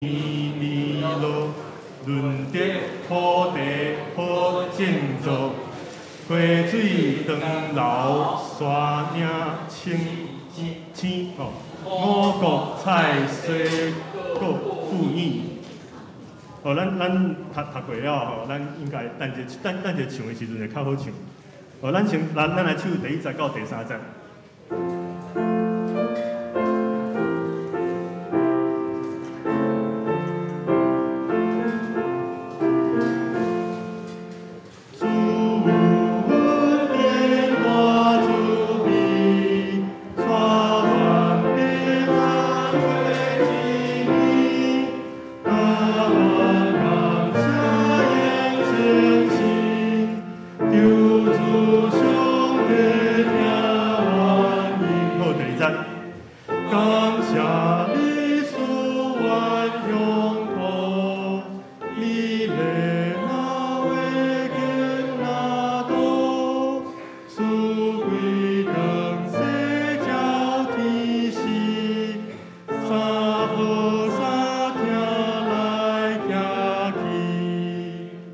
米路，润泽土地好种作，花水长流，山岭青哦，五谷菜水果富裕。哦，咱读过了吼，咱应该等一唱的时阵会较好唱。哦，咱来唱第1节到第3节。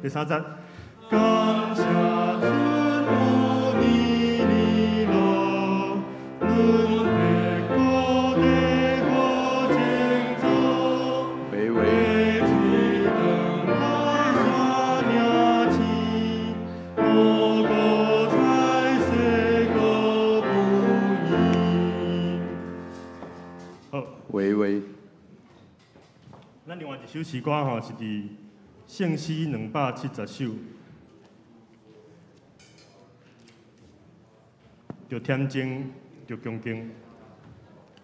第3节，感谢春雨你落，润泽土地好种作，花水长来山岭青，五谷菜水果富裕。好，喂。咱另外一首诗歌吼是伫圣诗270首，着添精，着恭敬。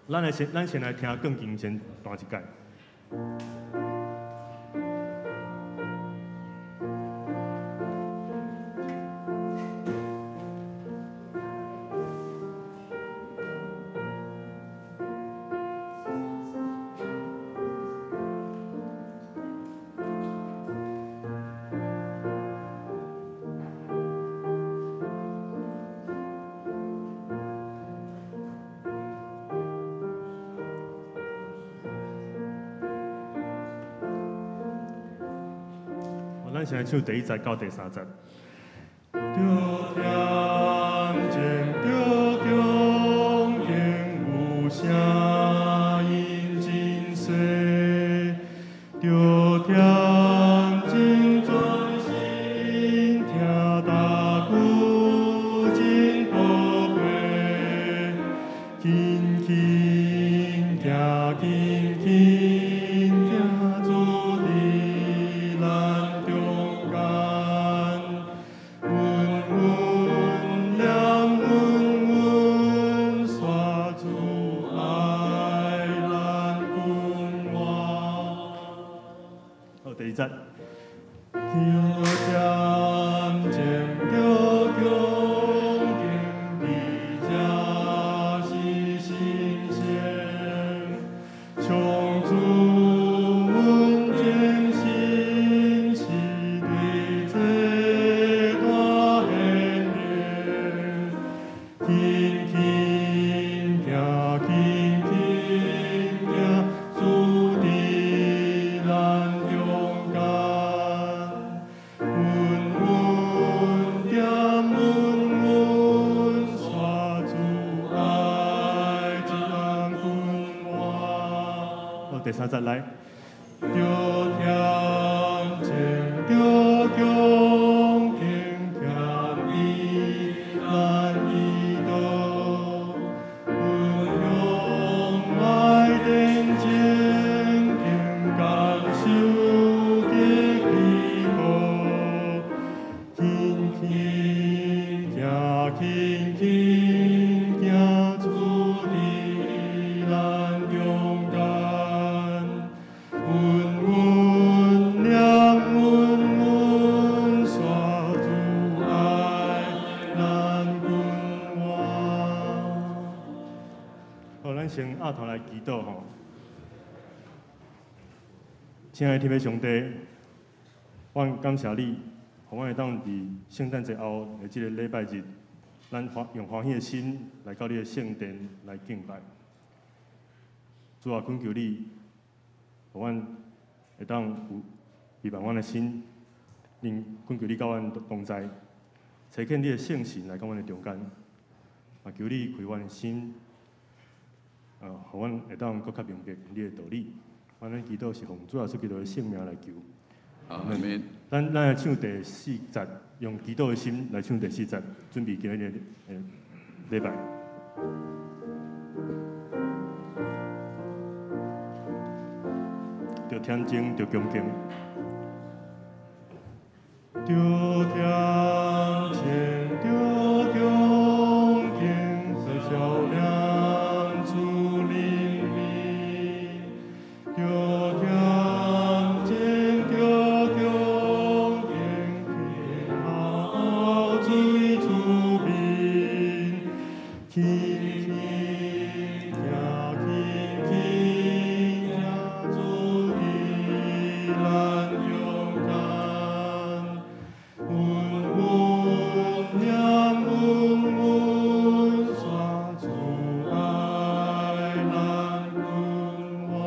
咱先来听更敬先弹一届。咱先来唱第1节到第3节。着添精，着恭敬，有声音真细，着添精专心，听大鼓真宝贝，轻轻行，轻轻行，主伫咱中间，稳稳念，稳稳刷出爱咱君王。好，第2节。着添精，着恭敬，比这是新鲜，从主阮真心是对这大恩怨，轻轻行，轻轻行，主伫咱中间，稳稳点，稳稳刷出爱咱君王。好，第3节来。着添精，着恭敬，添伊咱伊道，运用爱认真，敬感受激励好，轻轻行，轻轻行，主伫咱中间。稳稳念，稳稳刷出爱咱君王。好，咱先压头来祈祷吼。亲爱的天父上帝，阮感谢你，互阮会当伫圣诞节后的这个礼拜日，咱用欢喜的心来到你的圣殿来敬拜。主啊，恳求你，互阮会当有希望阮的心，能困求你甲阮同在，找见你的圣神来到阮的中间，也求你开阮的心，互阮会当搁较明白你的道理。阮的祈祷是奉主耶稣基督的圣名来求。阿门。咱来唱第4节，用祈祷的心来唱第4节，准备今日的礼拜。着天正，着恭敬，着天正，着恭敬，是照亮主灵命，着天正，着恭敬，天好水出名，轻轻呀，轻轻呀，主依然勇敢，稳稳呀，稳稳抓住爱难滚弯。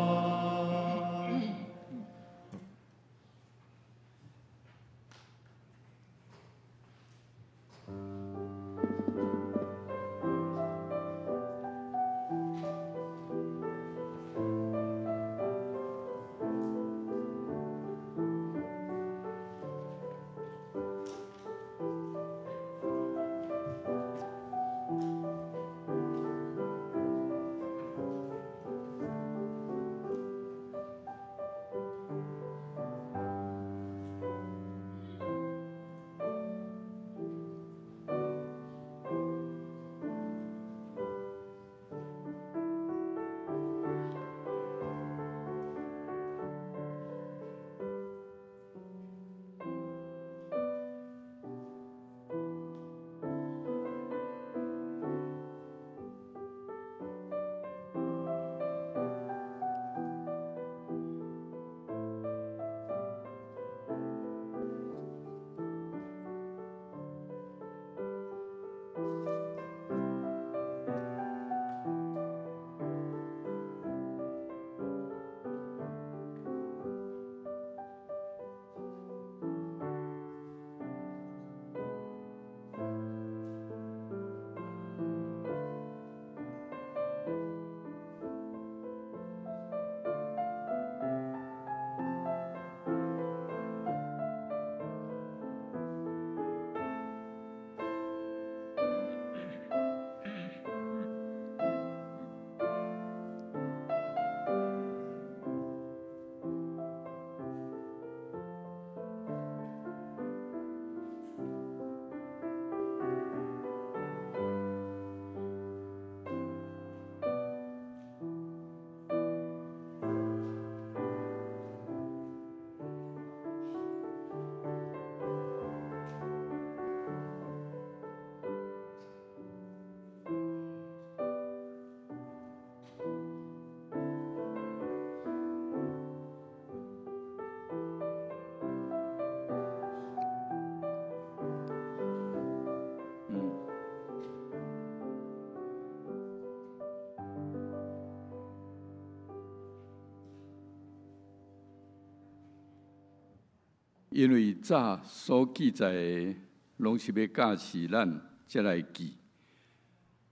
因为早所记载的，拢是要教示咱才来记，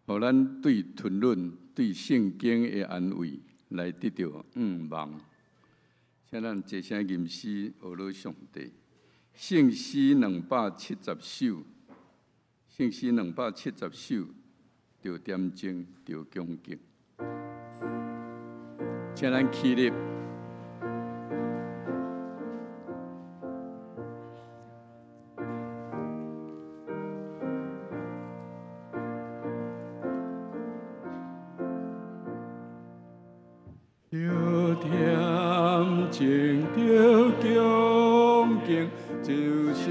互咱对吞论、对圣经的安慰来得到望。请咱一声吟诗学了上帝，圣诗270首，圣诗270首，着点睛，着恭敬。请咱起立。着恬静，着恭敬，就声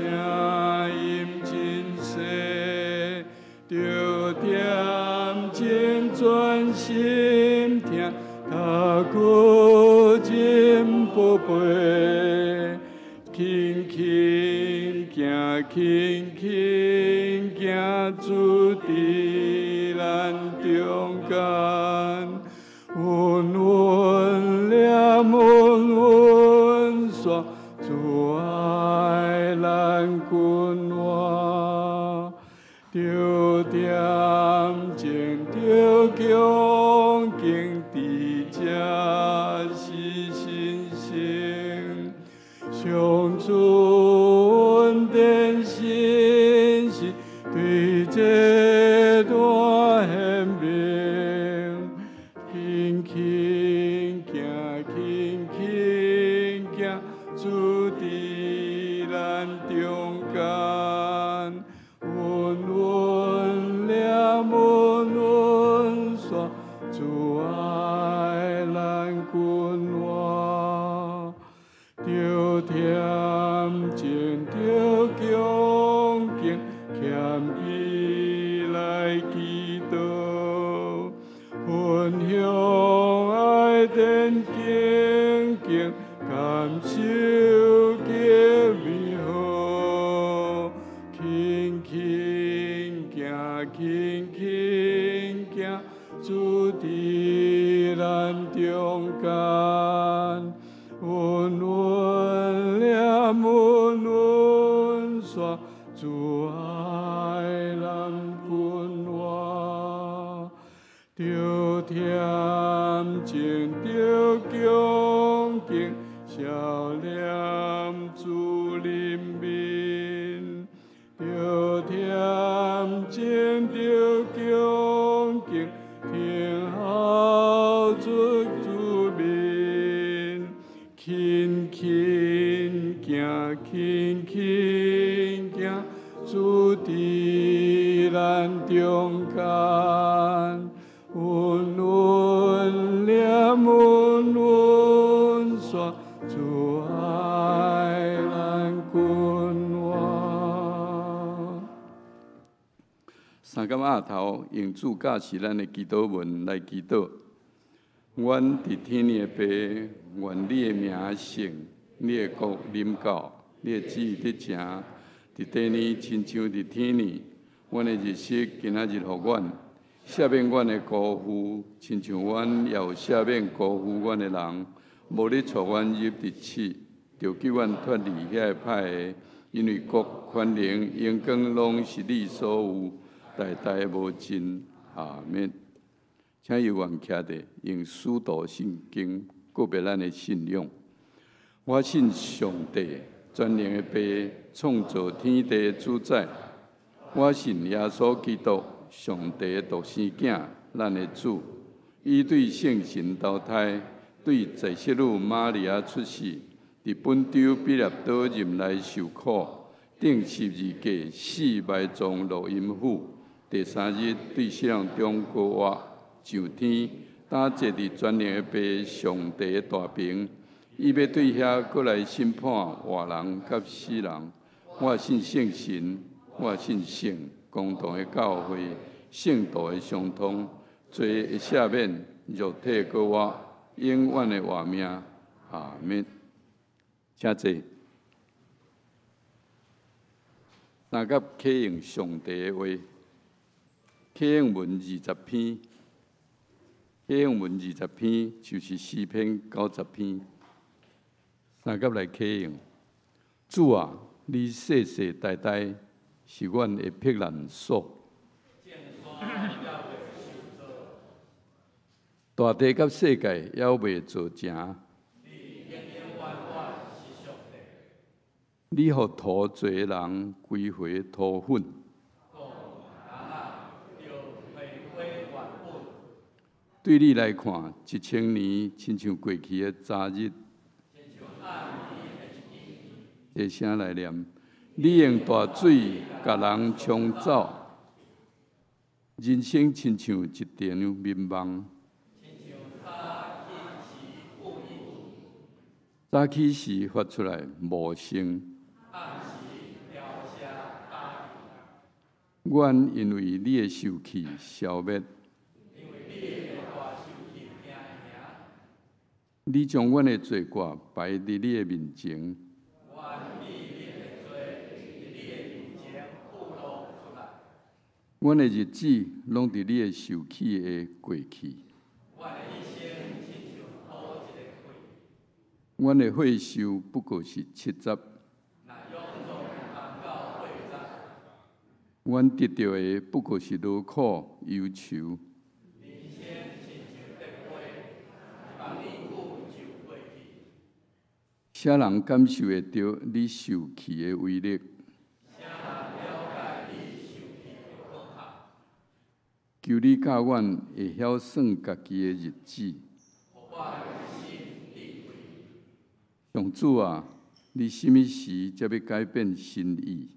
音真细。着恬静，专心听，他古今宝贝，轻轻行，轻轻行，主伫咱中间。稳稳念，稳稳主爱咱君我，着点情着恭敬伫这是神圣，上主恩典信息对这大显明，轻轻行，轻轻行，主伫咱中间，温温了，温温煞，主爱咱君我，着恬静，着恭敬，谦伊来祈祷，分享爱典敬敬，感受极美好，轻轻行，轻轻行，主伫咱中间，温温了，温温煞，主爱咱君我，着恬静，着恭敬，笑念主怜悯，着恬静，着恭敬，听候主名，轻轻行，轻轻行，主伫咱中间，温温了，温温煞，主爱咱君我。三感亚头用主教是咱的祈祷文来祈祷。阮伫天的爸，愿你的名圣，你的国临到，你的旨意得成，伫地呢亲像伫天呢。阮的日食今仔日互阮，赦免阮的辜负，亲像阮也有赦免辜负阮的人。无你带阮入地狱，就救阮脱离遐个歹个，因为国、权能、荣光拢是你所有，代代无尽。阿免。请由愿徛地用使徒圣经告别咱的信仰。我信上帝，全能的爸，创造天地的主宰。我信耶稣基督，上帝的独生囝，咱的主。伊对圣神投胎，对在世女玛利亚出世，伫本州彼拉多任内受苦，顶十字架死埋葬落阴府。第三日对世人中高活。上天，打坐伫全能的爸上帝的大屏，伊要对遐过来审判活人甲死人。我信圣神，我信圣公堂的教会，圣道的相通，罪的赦免，肉体高活，永远的活命。阿免。请坐。三甲启用上帝的话，启用文20篇。启用文20篇就是诗篇90篇。三甲来启用。主啊，你世世代代是阮的避难所。大地甲世界也袂造成。你互土做人归回土粉。对你来看，1000年亲像过去的早日。一声来念，你用大水甲人冲走，人生亲像一场眠梦。早起时发出来无声，阮因为你的受气消灭。你将阮的罪过摆伫你的面前，阮的日子拢伫你的受气的过去。阮的岁寿不过是70。阮得到的不过是劳苦忧愁。啥人感受会到你受气的威力？求你教阮会晓算家己的日子。上主啊，你什么时才要改变心意？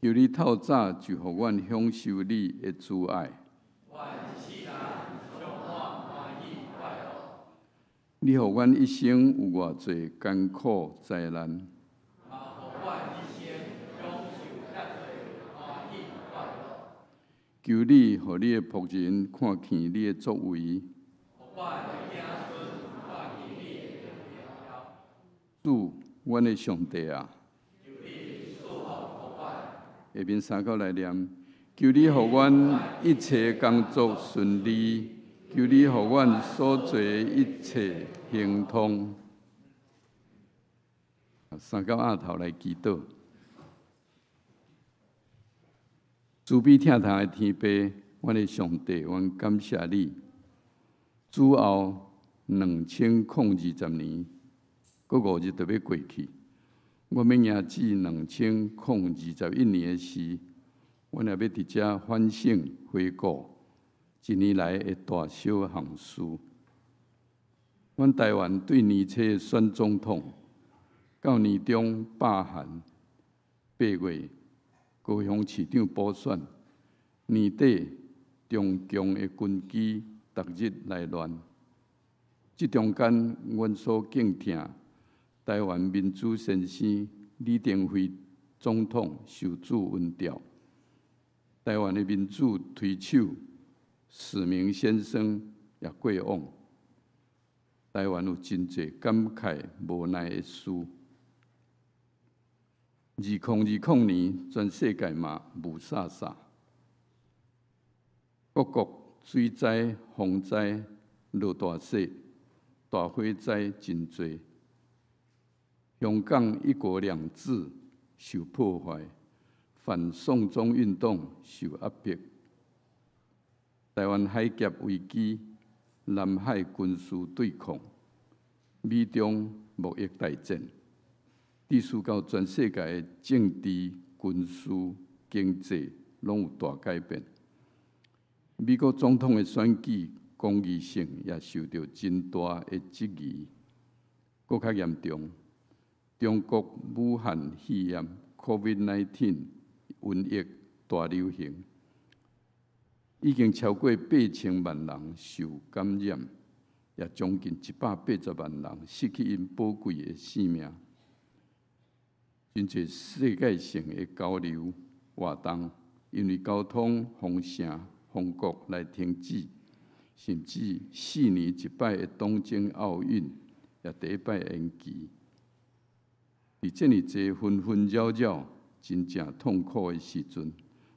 求你透早就互阮享受你的慈爱。你互阮一生有偌济艰苦灾难。求你，互你的仆人看见你的作为。主，阮的上帝啊！下面三个来念：求你，互阮一切工作顺利；求你，互阮所做一切亨通。三到鸭头来祈祷。慈悲疼痛的天父，阮的上帝，阮感谢你。主后2020年，搁5日就要过去，我要迎至2021年的时，阮也要伫遮反省回顾一年来的大小项事。阮台湾对年初选总统，到年中罢韩，8月高雄市长补选，年底中共的军机逐日来乱。这中间，阮所敬听台湾民主先生李登辉总统受主恩调，台湾的民主推手史明先生也过往。台湾有真侪感慨无奈的事。2020年，全世界嘛雾煞煞，各国水灾、风灾、落大雪、大火灾真多。香港一国两制受破坏，反送中运动受压迫，台湾海峡危机、南海军事对抗、美中贸易大战，历史到全世界的政治、军事、经济拢有大改变。美国总统的选举公义性也受到真大的质疑。更较严重，中国武汉肺炎 （COVID-19） 瘟疫大流行，已经超过8,000万人受感染，也将近180万人失去因宝贵的性命。真侪世界性的交流活动，因为交通封城、封国来停止，甚至4年一摆的东京奥运也第一摆延期。伫这么多纷纷扰扰、真正痛苦的时阵，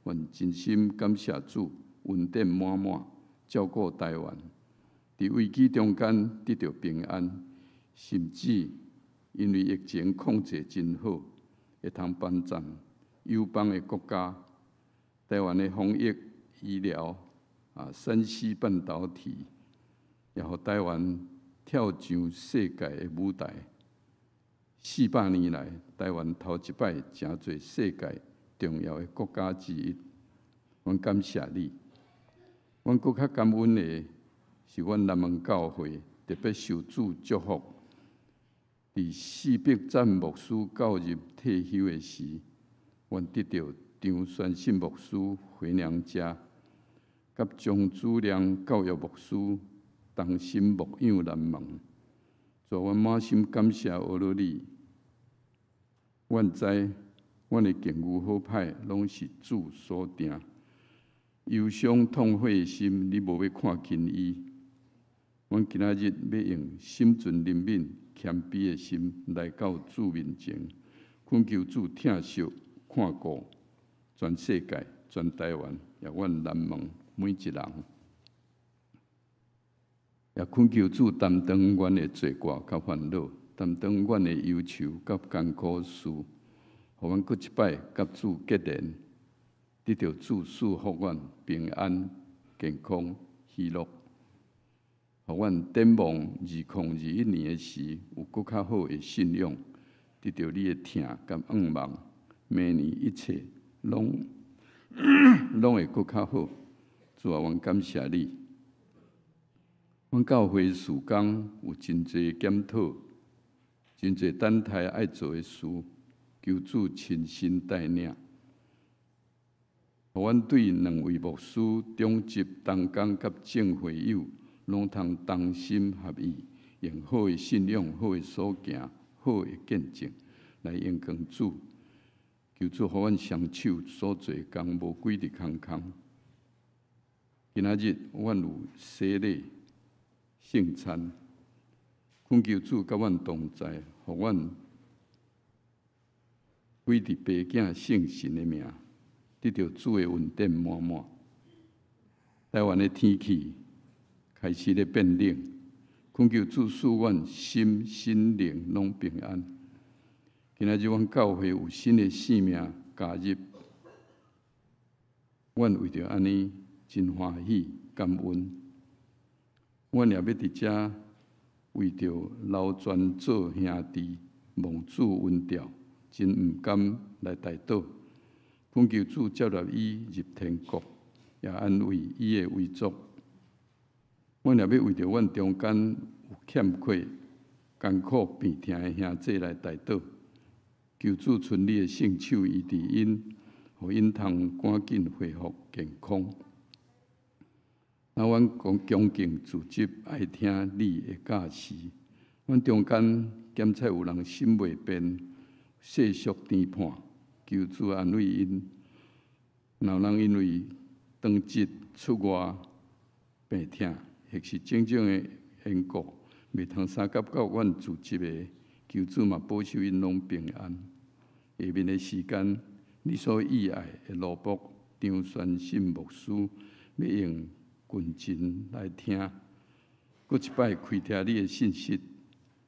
阮真心感谢主恩典满满，照顾台湾，伫危机中间得到平安，甚至因为疫情控制真好，会通帮助友邦的国家。台湾的防疫、医疗、3C 半导体，也互台湾跳上世界的舞台。400年来，台湾头一摆真侪世界重要的国家之一。阮感谢你。阮更较感恩的是，阮南门教会特别受主祝福。伫400赞牧师教入退休的时，阮得到张宣信牧师回娘家，甲张子良教育牧师同心牧养南门，做阮满心感谢阿罗你。阮知，阮的境遇好歹，拢是主所定。忧伤痛悔的心，你无要看轻伊。阮今仔日要用心存怜悯、谦卑的心来到主面前，恳求主疼惜、看顾全世界、全台湾，也阮南门每一人。也恳求主担当阮的罪过甲烦恼，担当阮的忧愁甲艰苦事，互阮搁一摆甲主结连，得到主赐福阮平安、健康、喜乐，互阮展望2021年的时有搁较好的信仰，得到你的疼甲仰望，明年一切拢会搁较好。主啊，阮感谢你。阮教会事工有真侪检讨，真侪等待爱做的事，求主亲身带领。互阮对2位牧师、长执、同工甲正会友，拢通同心合意，用好的信仰、好的所行、好的见证来荣光主。求主互阮双手所做工无几日空空。今仔日阮有洗礼、圣餐，恳求主甲阮同在，互阮归伫爸囝圣神的名，得到主的恩典满满。台湾的天气开始咧变冷，恳求主赐阮心、心灵拢平安。今仔日阮教会有新的性命加入，阮为着安尼真欢喜感恩。阮也要伫遮为着流传做兄弟，望主恩调，真毋甘来代祷，恳求主接纳伊入天国，也安慰伊的遗族。阮也要为着阮中间有欠缺、艰苦病痛的兄弟来代祷，求主存你的圣手医治因，互因通赶紧恢复健康。那阮恭敬自执，爱听你的教示。阮中间检测有人心袂变，世俗颠叛，求主安慰因。若人因为当节出外病痛，或是种种的缘故，袂通相夹到阮自执的，求主嘛保守因拢平安。下面的时间，你所喜爱的罗卜张宣信牧师要用群真来听，搁一摆开听你的信息，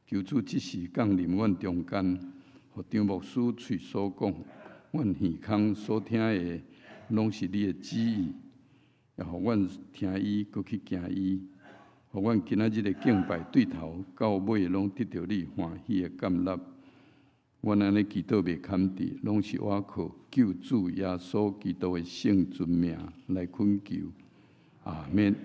求主即时降临阮中间，互张牧师喙所讲，阮耳孔所听的，拢是你的旨意，也互阮听伊，搁去行伊，互阮今仔日的敬拜对头到尾，拢得到你欢喜的感纳。阮安尼祈祷袂堪治，拢是我靠救主耶稣基督的圣尊名来恳求。阿免。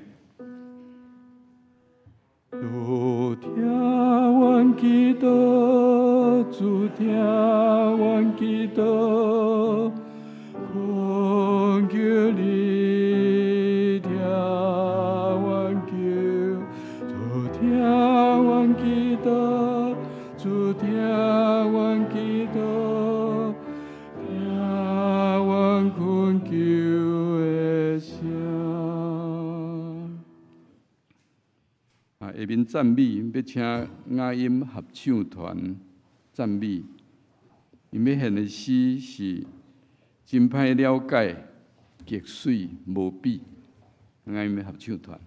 主听阮祈祷，主听阮祈祷，恳求你听阮求，主听阮祈祷，主听阮祈祷，听阮恳求的声。下面赞美要请雅音合唱团赞美，因要献的诗是真歹了解，极水无比。雅音合唱团。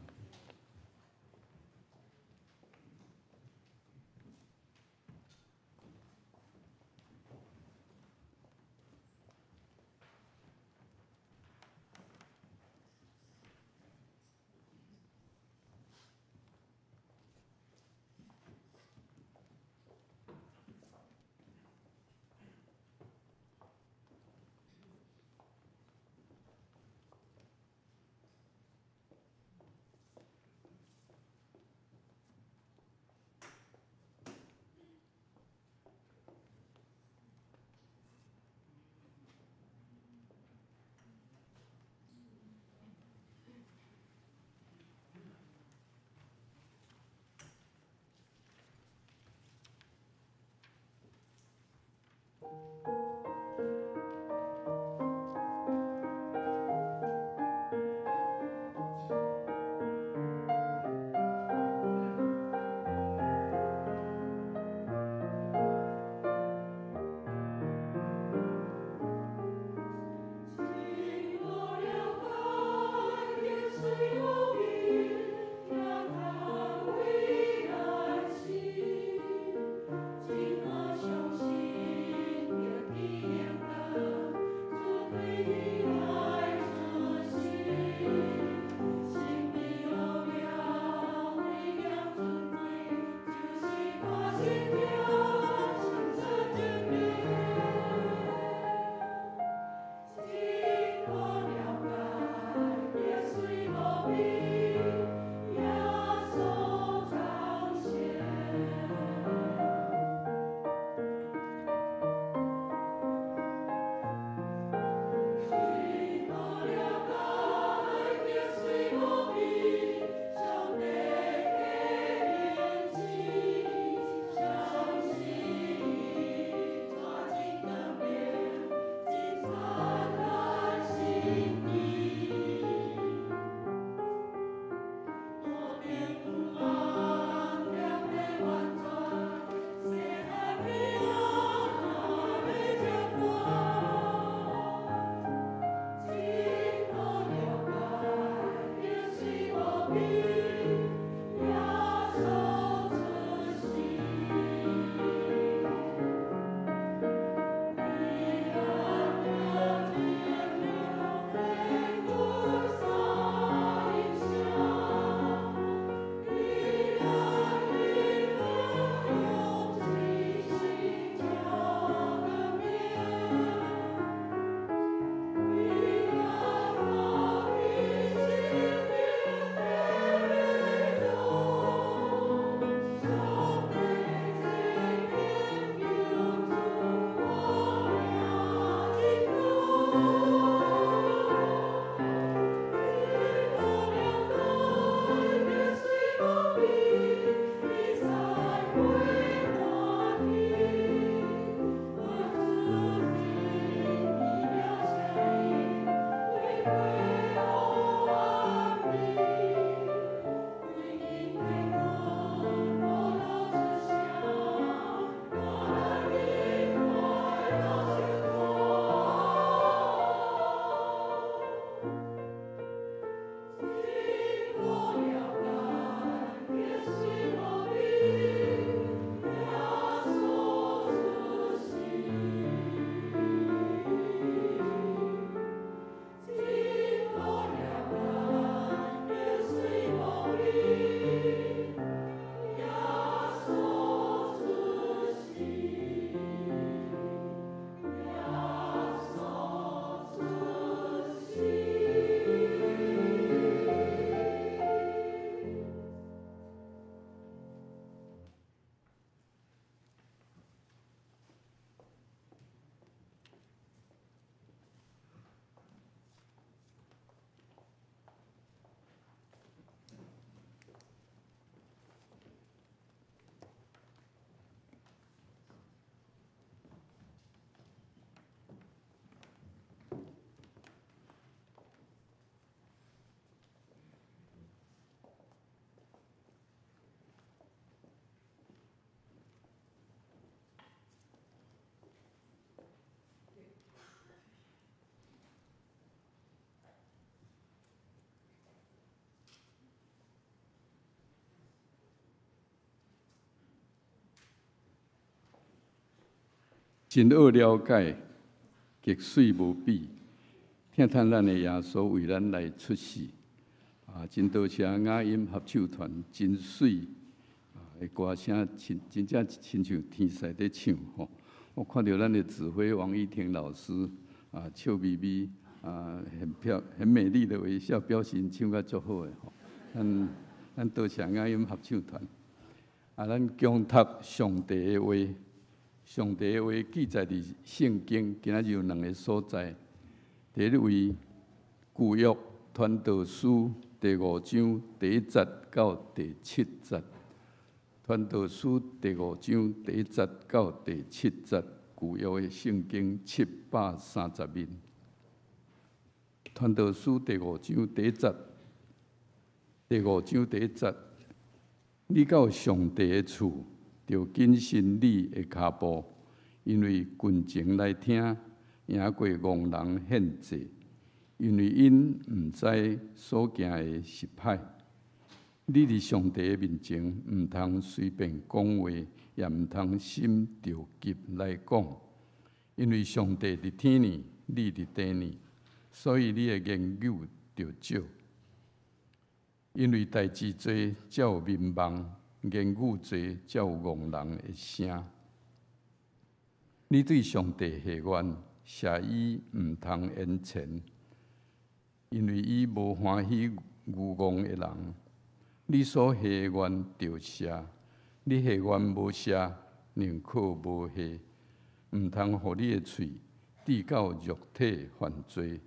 真好了解，极水无比。听叹咱的耶稣为咱来出世，真多谢雅音合唱团真水，的歌声真正亲像天使在唱吼。我看到咱的指挥王依婷老师，笑眯眯，很美丽的微笑，表情唱甲足好的吼。咱多谢雅音合唱团，咱强读上帝的话，上帝的话记载伫圣经，今仔日有2个所在。第一位旧约传道书第5章第1节到第7节，传道书第5章第1节到第7节，旧约的圣经730面。传道书第5章第1节，第5章第1节，你到上帝的厝，就谨慎你的脚步，因为群情来听。赢过戆人献祭，因为因毋知所行的是歹。你伫上帝的面前，毋通随便讲话，也毋通心着急来讲，因为上帝伫天呢，你伫地呢，所以你的言语着少。因为代志多，才有民望；言语多，才有戆人的声。你对上帝下愿。谢伊毋通言前，因为伊无欢喜愚戆的人。你所下愿着谢，你下愿无谢，宁可无下。毋通互你的喙抵到肉体犯罪，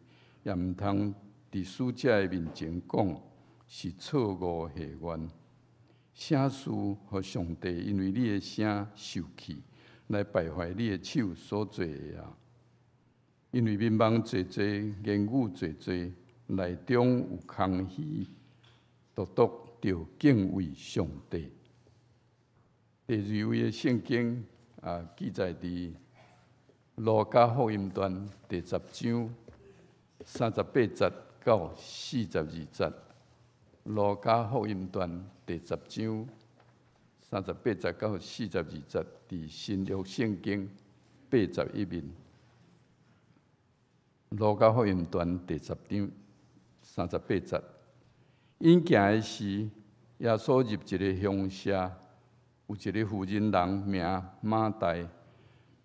也毋通伫使者的面前讲是错误下愿。声事互上帝因为你的声受气，来败坏你的手所做的啊！因为民望济济，言语济济，内中有空虚，独着敬畏上帝。第2位的圣经记载伫路加福音段第10章38节到42节。路加福音段第10章38节到42节，伫新约圣经81面。路加福音段第10章38节，因行的时，耶稣入一个乡舍，有一个妇人人名马大，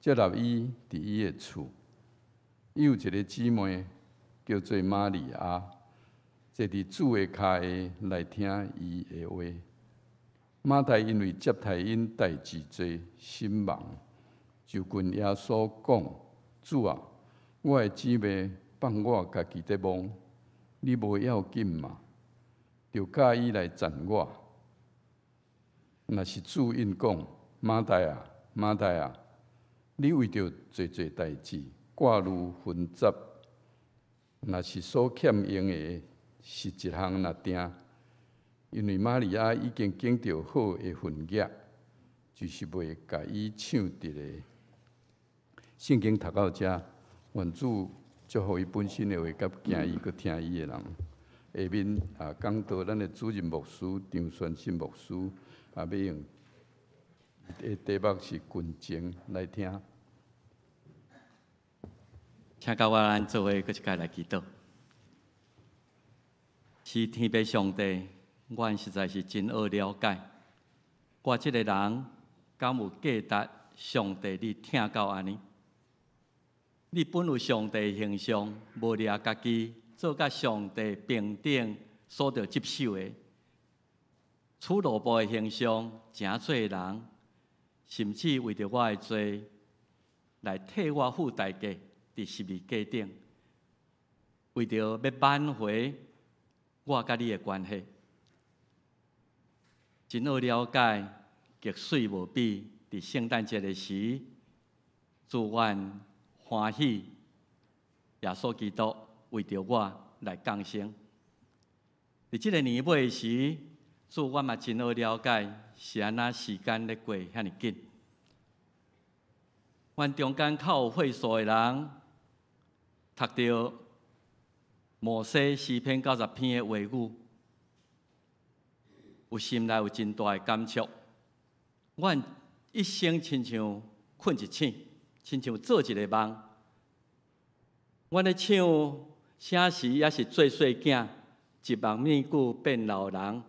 接纳伊伫伊的厝。伊有一个姊妹叫做玛利亚，坐伫主的脚下来听伊的话。马大因为接待因代志多，心忙，就跟耶稣讲：“主啊！”我的姊妹放我家己在忙，你无要紧嘛？就教伊来赞我。若是主因讲，马大啊，马大啊，你为着侪代志挂虑纷杂，若是所欠用的是一项若定，因为玛利亚已经拣着好的份额，就是袂甲伊抢得的。圣经读到遮。愿主祝福伊本身的话，甲惊伊、佮听伊的人。下面讲到咱的主任牧师张宣新牧师，要用的题目是群情来听。请甲我咱做伙搁一届来祈祷。是天父上帝，阮实在是真好了解，我这个人敢有价值上帝你听到安尼？你本有上帝形象，无掠家己做甲上帝平等所着接受的，取罗布的形象，诚做人，甚至为着我的罪，来替我付代价伫十字架顶，为着要挽回我甲你的关系，真好了解，极水无比。伫圣诞节的时，祝愿欢喜，耶稣基督为着我来降生。伫即个年尾时，祝我嘛真好了解，是安那时间咧过遐尼紧。阮中间较有岁数的人，读到摩西诗篇90篇的话语，有心内有真大的感触。阮一生亲像困一醒，亲像做一个梦。阮咧唱啥时也是做细囝，一梦面久变老人。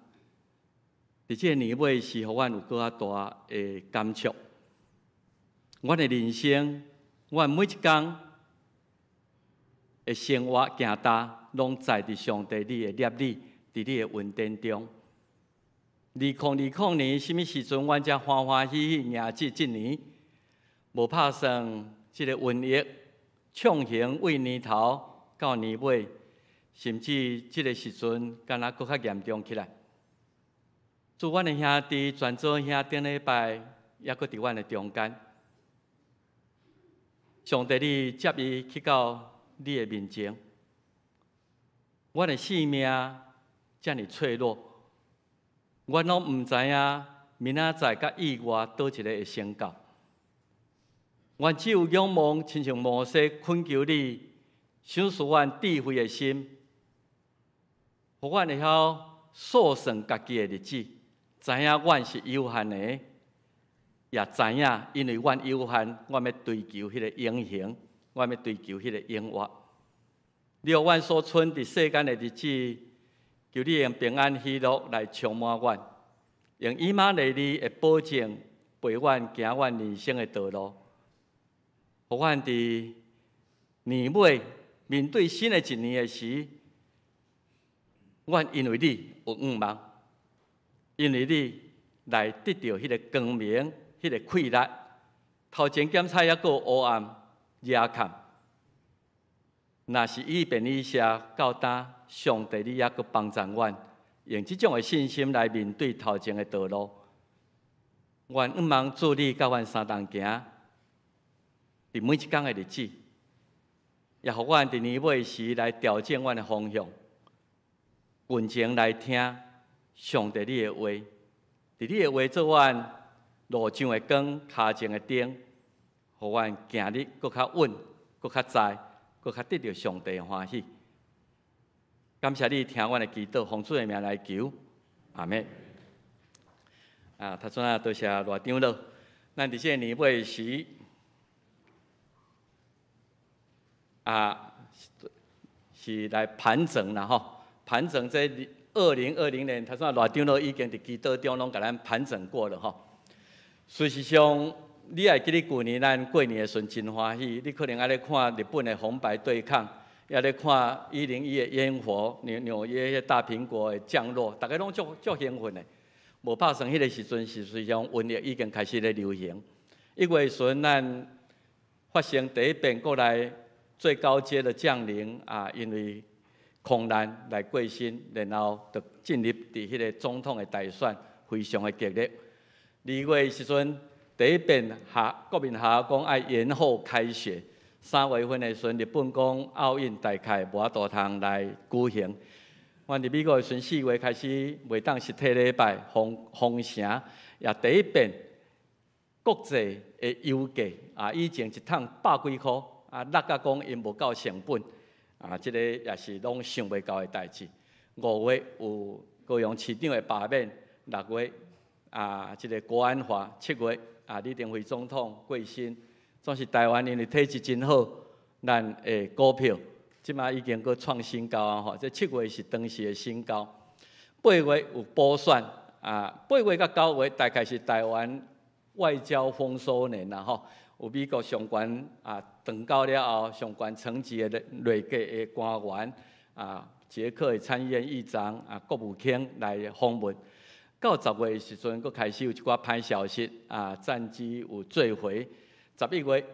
伫即个年尾是互阮有搁较大的感触。阮的人生，阮每一天的生活行踏，拢在伫上帝你的念里，伫你的恩典中。2020年，什么时阵阮才欢欢喜喜迎即年？无拍算即个瘟疫畅行为年头到年尾，甚至即个时阵，敢若搁较严重起来。祝阮的兄弟全做兄顶礼拜，也搁伫阮的中间。上帝，你接伊去到你的面前，阮的性命遮尔脆弱。阮拢毋知影明仔载甲意外倒一个会成到。阮只有仰望，亲像摩西恳求你，赏赐阮智慧的心，互阮会晓数算家己的日子，知影阮是有限的，也知影因为阮有限，阮要追求迄个永恒，阮要追求迄个永活。你互阮所存伫世间的日子。求你用平安喜乐来充满阮，用以马内利的保证陪阮行阮人生的道路，互阮伫年尾面对新的一年的时，阮因为你有盼望，因为你来得到迄个光明、迄个快乐。头前检查还阁有黑暗、夜暗，若是以便以写到呾。上帝，你也阁帮助阮，用即种的信心来面对头前的道路。愿毋望助你甲阮相同行，伫每一天的日子，也互阮伫年尾时来调整阮的方向，认真来听上帝你的话，伫你的话做阮路上的光，脚前的灯，互阮行日阁较稳，阁较在，阁较得到上帝的欢喜。感谢你听阮的祈祷，奉主的名来求，阿们。头先多谢罗长老，咱伫这个年尾时，是来盘整啦吼，盘整这2020年，头先罗长老已经伫祈祷中拢甲咱盘整过了吼。事实上，你还记得去年咱过年的时阵真欢喜，你可能还咧看日本的红白对抗。也咧看101的烟火，纽约迄大苹果的降落，大家拢足兴奋的。无拍算迄个时阵，事实上瘟疫已经开始咧流行。1月时阵，咱发生第一遍过来最高阶的将领因为空难来过身，然后就进入伫迄个总统的大选，非常的激烈。2月时阵，第一遍国民下讲爱延后开学。3月份的时阵，日本讲奥运大概无法度通来举行。阮伫美国的时阵，4月开始袂当实体礼拜，封城也第一遍国际的油价以前一桶100几箍落甲讲因无够成本即个也是拢想袂到的代志。5月有高雄市长的罢免，6月即个国安法，7月李登辉总统过身。总是台湾因为体质真好，咱的股票即马已经搁创新高吼！这7月是当时的新高。8月有补选8月到9月大概是台湾外交丰收年啦吼！有美国上悬长到了后上悬层级的内阁的官员捷克的参议院议长国务卿来访问。到10月的时阵，搁开始有一寡歹消息战机有坠毁。11月，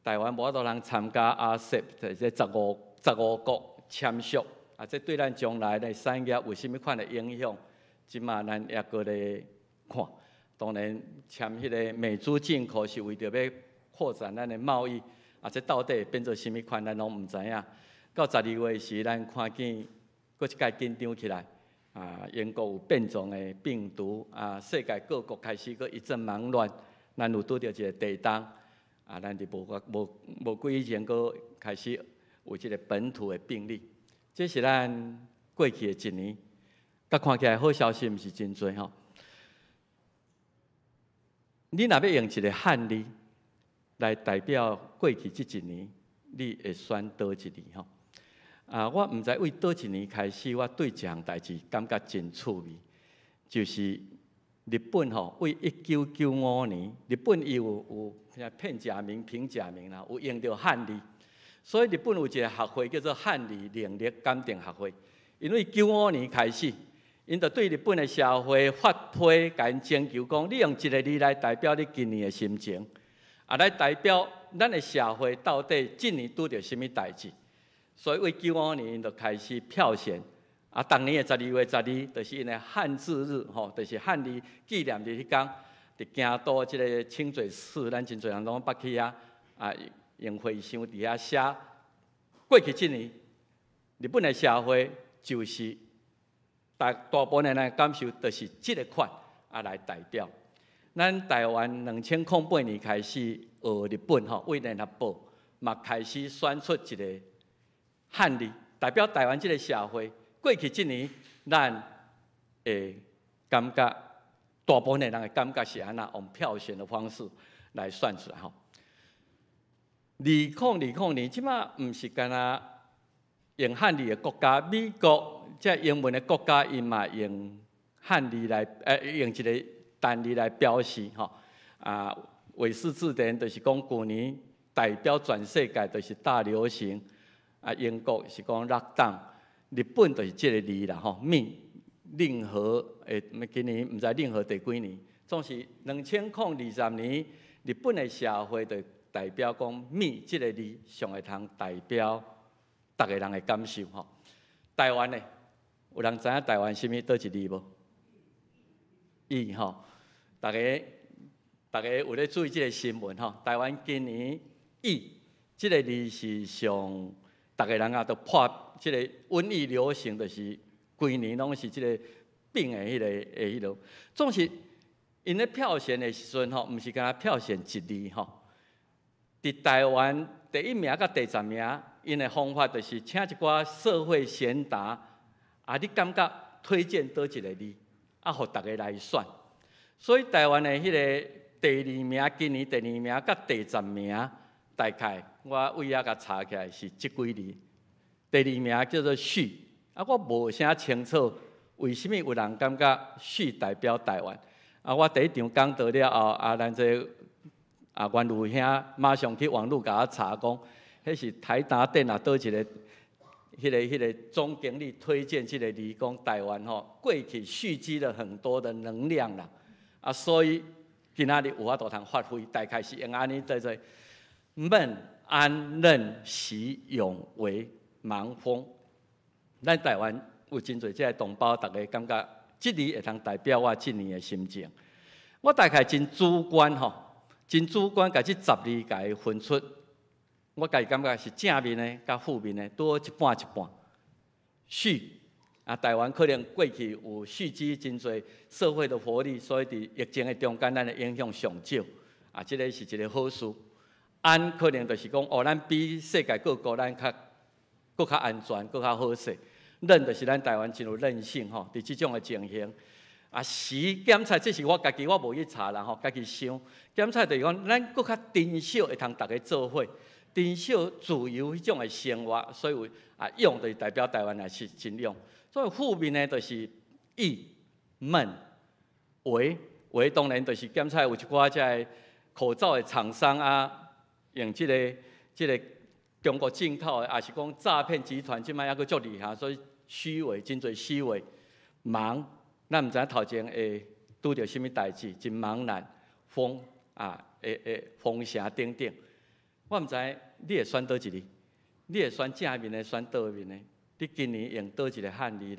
台湾无法度通参加RCEP， 即15国签署这对咱将来的产业有甚物款的影响？即马咱也搁咧看。当然，签迄个美猪进口是为着要扩展咱的贸易这到底变做甚物款，咱拢毋知影。到12月时，咱看见搁一届紧张起来英国有变种的病毒世界各国开始搁一阵忙乱，咱有拄着一个地震。咱就无几以前，搁开始有即个本土的病例，这是咱过去的一年。甲看起来好消息毋是真多吼。你若要用一个汉字来代表过去这一年，你会选倒一年吼？我毋知为倒一年开始，我对这项代志感觉真趣味，就是日本吼，为1995年，日本伊有片假名、平假名啦，有用到汉字，所以日本有一个学会叫做汉字能力鉴定学会，因为95年开始。因就对日本的社会发批，甲因征求讲，你用一个字来代表你今年的心情，来代表咱的社会到底这年拄着什么代志。所以为95年，因就开始票选，当年的12月12，就是因的汉字日，吼，就是汉字纪念日迄天，伫京都即个清水寺，咱真侪人拢捌去用会箱伫遐写，过去这年，日本的社会就是。大部分的人感受，就是这个款来代表。咱台湾2008年开始学日本吼，为联合报嘛开始选出一个汉字，代表台湾这个社会。过去这年，咱会感觉大部分的人的感觉是安那，用票选的方式来选出来吼。2020年，即马毋是干那用汉字的国家，美国。即英文的国家，伊嘛用汉字来，用一个单字来表示吼。韦氏字典就是讲旧年代表全世界就是大流行。英国是讲lockdown，日本就是即个字啦吼。任何今年毋知任何第几年，总是2020年，日本的社会就代表讲即个字上会通代表逐个人的感受吼。台湾呢？有人知影台湾什么倒一字无？义吼，大家有咧注意即个新闻吼。台湾今年义即个字是上，大家人都破即个瘟疫流行，就是规年拢是即个病的迄落。总是因咧票选的时阵吼，毋是干票选一字吼。伫台湾第1名甲第10名，因的方法就是请一寡社会贤达。你感觉推荐倒一个字，互大家来选。所以台湾的迄个第2名，今年第2名甲第10名，大概我为遐甲查起来是即几字。第2名叫做许，我无啥清楚为什么有人感觉许代表台湾。我第一场讲到了后，咱这原路兄马上去网络甲我查讲，迄是台达电倒一个。迄个总经理推荐这个字，讲台湾吼过去蓄积了很多的能量啦，所以今仔日有法度通发挥，大概是用安尼在孟安任习勇为盲风。咱台湾有真侪这同胞，大家感觉这字会通代表我今年的心情。我大概真主观吼，真主观，甲这10字甲伊分出。我家己感觉是正面的，甲负面的，多一半一半。台湾可能过去有蓄积真侪社会的活力，所以伫疫情的中间，咱的影响上少。这个是一个好事。安可能就是讲，咱比世界各国咱更较安全，更较好势。韧就是咱台湾真有韧性吼，伫即种的情形。时检测，这是我家己我无去查啦吼，家己想。检测就是讲，咱更较珍惜会通大家做伙。珍惜自由迄种的生活，所以用就是代表台湾也是真用。所以负面呢，就是闷为当然就是检测有一寡即口罩的厂商用这个中国进口的，也是讲诈骗集团，即摆还佫足厉害，所以虚伪真侪虚伪。忙，咱毋知影头前会拄着什么代志，真茫然，风风声等等。我毋知你会选倒一字，你会选正面的，选倒面的？你今年用倒一个汉字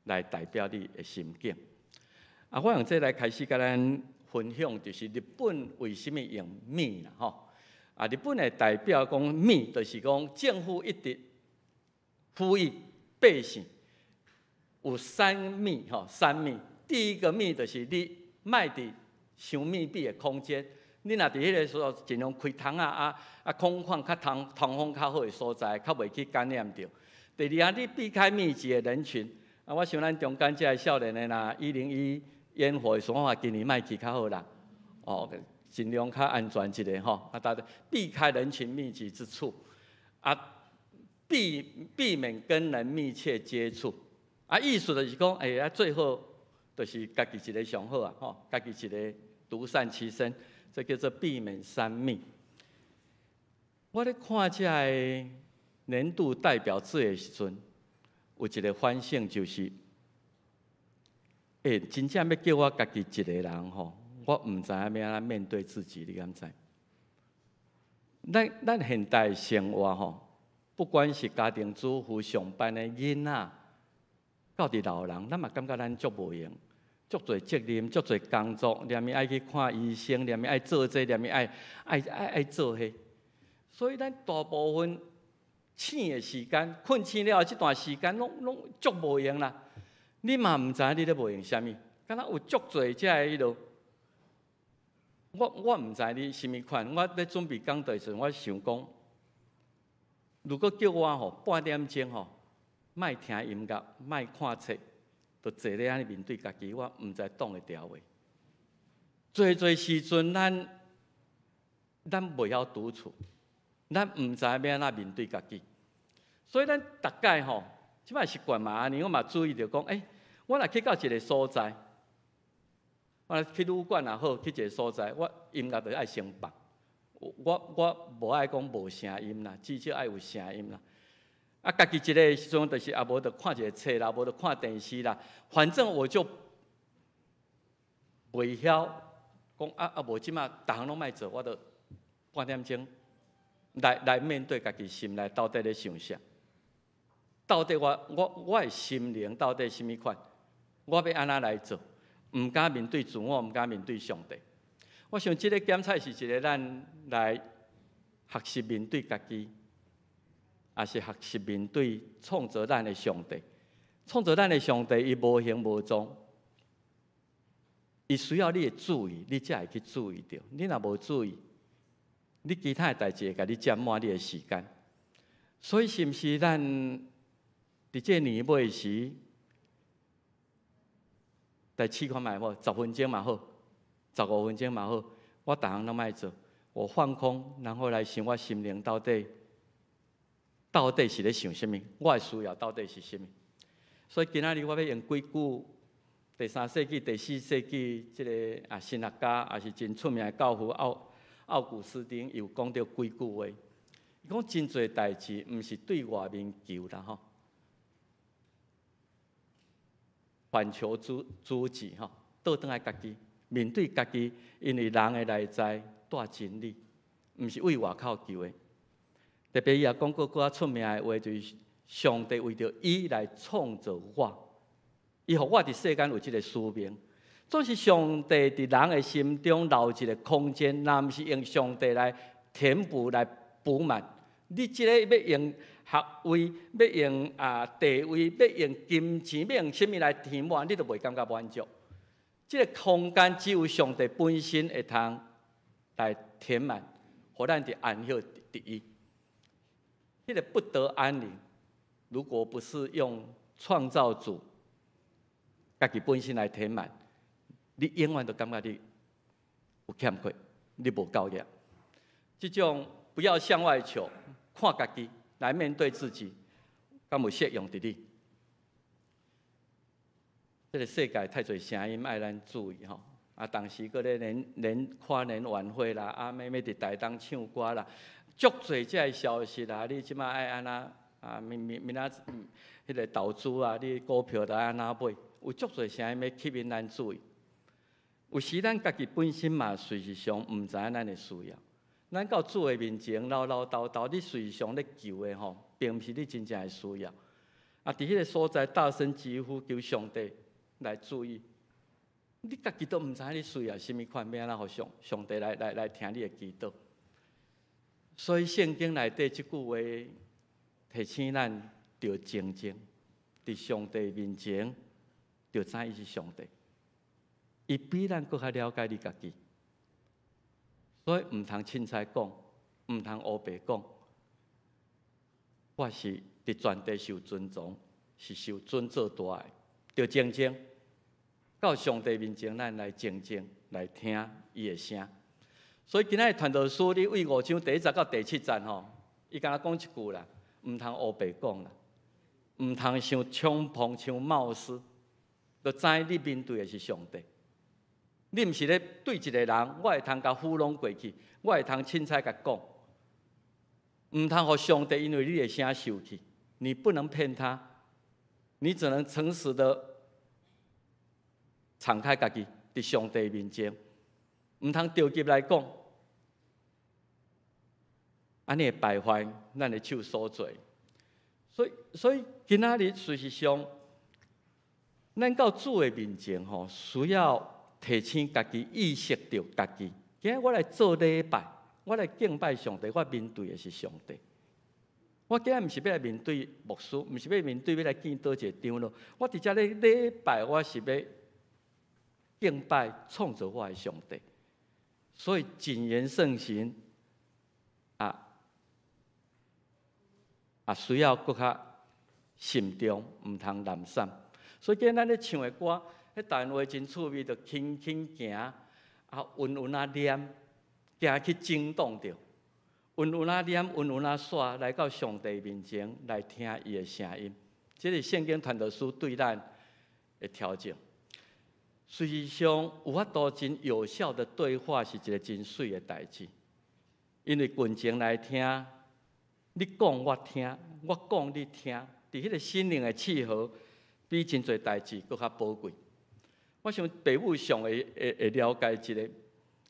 来代表你的心境？我用这来开始甲咱分享，就是日本为什么用米啦？吼，日本的代表讲米，就是讲政府一直呼吁百姓有3密吼，3密。第一个密就是你莫伫伤密闭的空间。你若伫迄个时候尽量开窗空旷较通风较好的所在，较袂去感染着。第二你避开密集的人群。我想咱中间这些少年的啦，101烟火的说法，今年莫去较好啦。哦，尽量较安全一点吼，啊，大家避开人群密集之处，啊，避免跟人密切接触，啊，意思就是讲，啊，最后就是家己一个上好啊，吼，家己一个独善其身，这叫做避免三密。我咧看这个年度代表作的时阵，有一个反省就是，真正要叫我家己一个人吼。我唔知影要安怎面对自己，你敢知？咱现代生活吼，不管是家庭主妇、上班的囡仔，到伫老人，咱嘛感觉咱足无用，足侪责任，足侪工作，连咪爱去看医生，连咪爱做这，连咪爱做迄。所以咱大部分醒的时间，困醒了这段时间，拢足无用啦。你嘛唔知你咧无用啥物，敢若有足侪遮个迄落。我唔知你什么款，我咧准备讲台时，我想讲，如果叫我吼半点钟吼，莫听音乐，莫看册，就坐咧安尼面对家己，我唔知挡会牢袂。侪时阵，咱袂晓独处，咱唔知要安怎面对家己，所以咱大概吼，即摆习惯嘛安尼，我嘛注意着讲，我若去到一个所在。我去旅馆也好，去一个所在，我音乐就爱先放。我无爱讲无声音啦，至少爱有声音啦。啊，家己一个时阵，就是无就看一个册啦，无就看电视啦。反正我就袂晓讲无即马，逐项拢莫做，我就半点钟来面对家己心内到底咧想啥，到底我的心灵到底什么款，我要安怎来做？唔敢面对自我，唔敢面对上帝。我想这个检测是一个咱来学习面对家己，也是学习面对创造咱的上帝。创造咱的上帝，伊无形无踪，伊需要你的注意，你才会去注意到。你若无注意，你其他的代志会甲你占满你的时间。所以是毋是咱伫这年尾时？来试看卖好，10分钟嘛好，15分钟嘛好，我逐项拢莫做，我放空，然后来想我心灵到底是咧想什么，我的需要到底是什么。所以今仔日我要用几句第3世纪、第4世纪这个神学家，也是真出名的教父奥古斯丁，有讲到几句话。伊讲真侪代志，毋是对外面求啦吼。反求诸己吼，倒转来家己面对家己，因为人的内在带真理，毋是为外口求的。特别伊也讲过较出名的话，就是上帝为着伊来创造我，伊互我伫世间有即个使命。总是上帝伫人的心中留一个空间，若毋是用上帝来填补、来补满。你即个要用学位，要用地位，要用金钱，要用什么来填满，你都袂感觉满足。这个空间只有上帝本身会通来填满，互咱伫安息伫伊。这个不得安宁，如果不是用创造主家己本身来填满，你永远都感觉你有欠缺，你无够格。这种不要向外求，看家己来面对自己，敢有适用伫你？这个世界太侪声音爱咱注意吼，当时搁咧跨年晚会啦，要伫台东唱歌啦，足侪这消息啦，你即马爱安那明仔迄个投资啊，你股票来安那买，有足侪声音要吸引咱注意。有时咱家己本身嘛，事实上毋知影咱的需要。咱到主的面前唠唠叨叨，你事实上咧求的吼，并毋是你真正的需要。伫迄个所在大声疾呼求上帝来注意，你家己都毋知影你需要什么款，要安怎互上帝来听你的祈祷。所以圣经内底即句话提醒咱，着静静伫上帝面前，着知伊是上帝。伊比咱更较了解你家己，所以毋通凊彩讲，毋通乌白讲。我是伫全地受尊重，是受尊做大的，着静静到上帝面前，咱来静静来听伊的声。所以今仔日传道书，你为5章第1节到第7节吼，伊敢若讲一句啦，毋通乌白讲啦，毋通像冲碰像冒失，就知你面对的是上帝。你毋是咧对一个人，我会通甲糊弄过去，我会通凊彩甲讲，毋通互上帝因为你的声受气，你不能骗他，你只能诚实的敞开家己，伫上帝面前，毋通着急来讲，安尼会败坏咱的手所做。所以今仔日事实上，咱到主的面前吼，需要提醒家己，意识到家己。今日我来做礼拜，我来敬拜上帝，我面对的是上帝。我今日毋是要来面对牧师，毋是要面对要来见倒一个长老。我伫遮咧礼拜，我是要敬拜创造我的上帝。所以谨言慎行需要搁较慎重，毋通懒散。所以今日咱咧唱的歌，迄单话真趣味，就轻轻行，稳稳念，行去震动着，稳稳念，稳稳耍，来到上帝面前来听伊的声音。这是圣经传道书对咱的调整。实际上，有法度真有效的对话是一个真水的代志，因为群情来听，你讲我听，我讲你听，伫迄个心灵的契合，比真侪代志搁较宝贵。我想父母上会了解一个，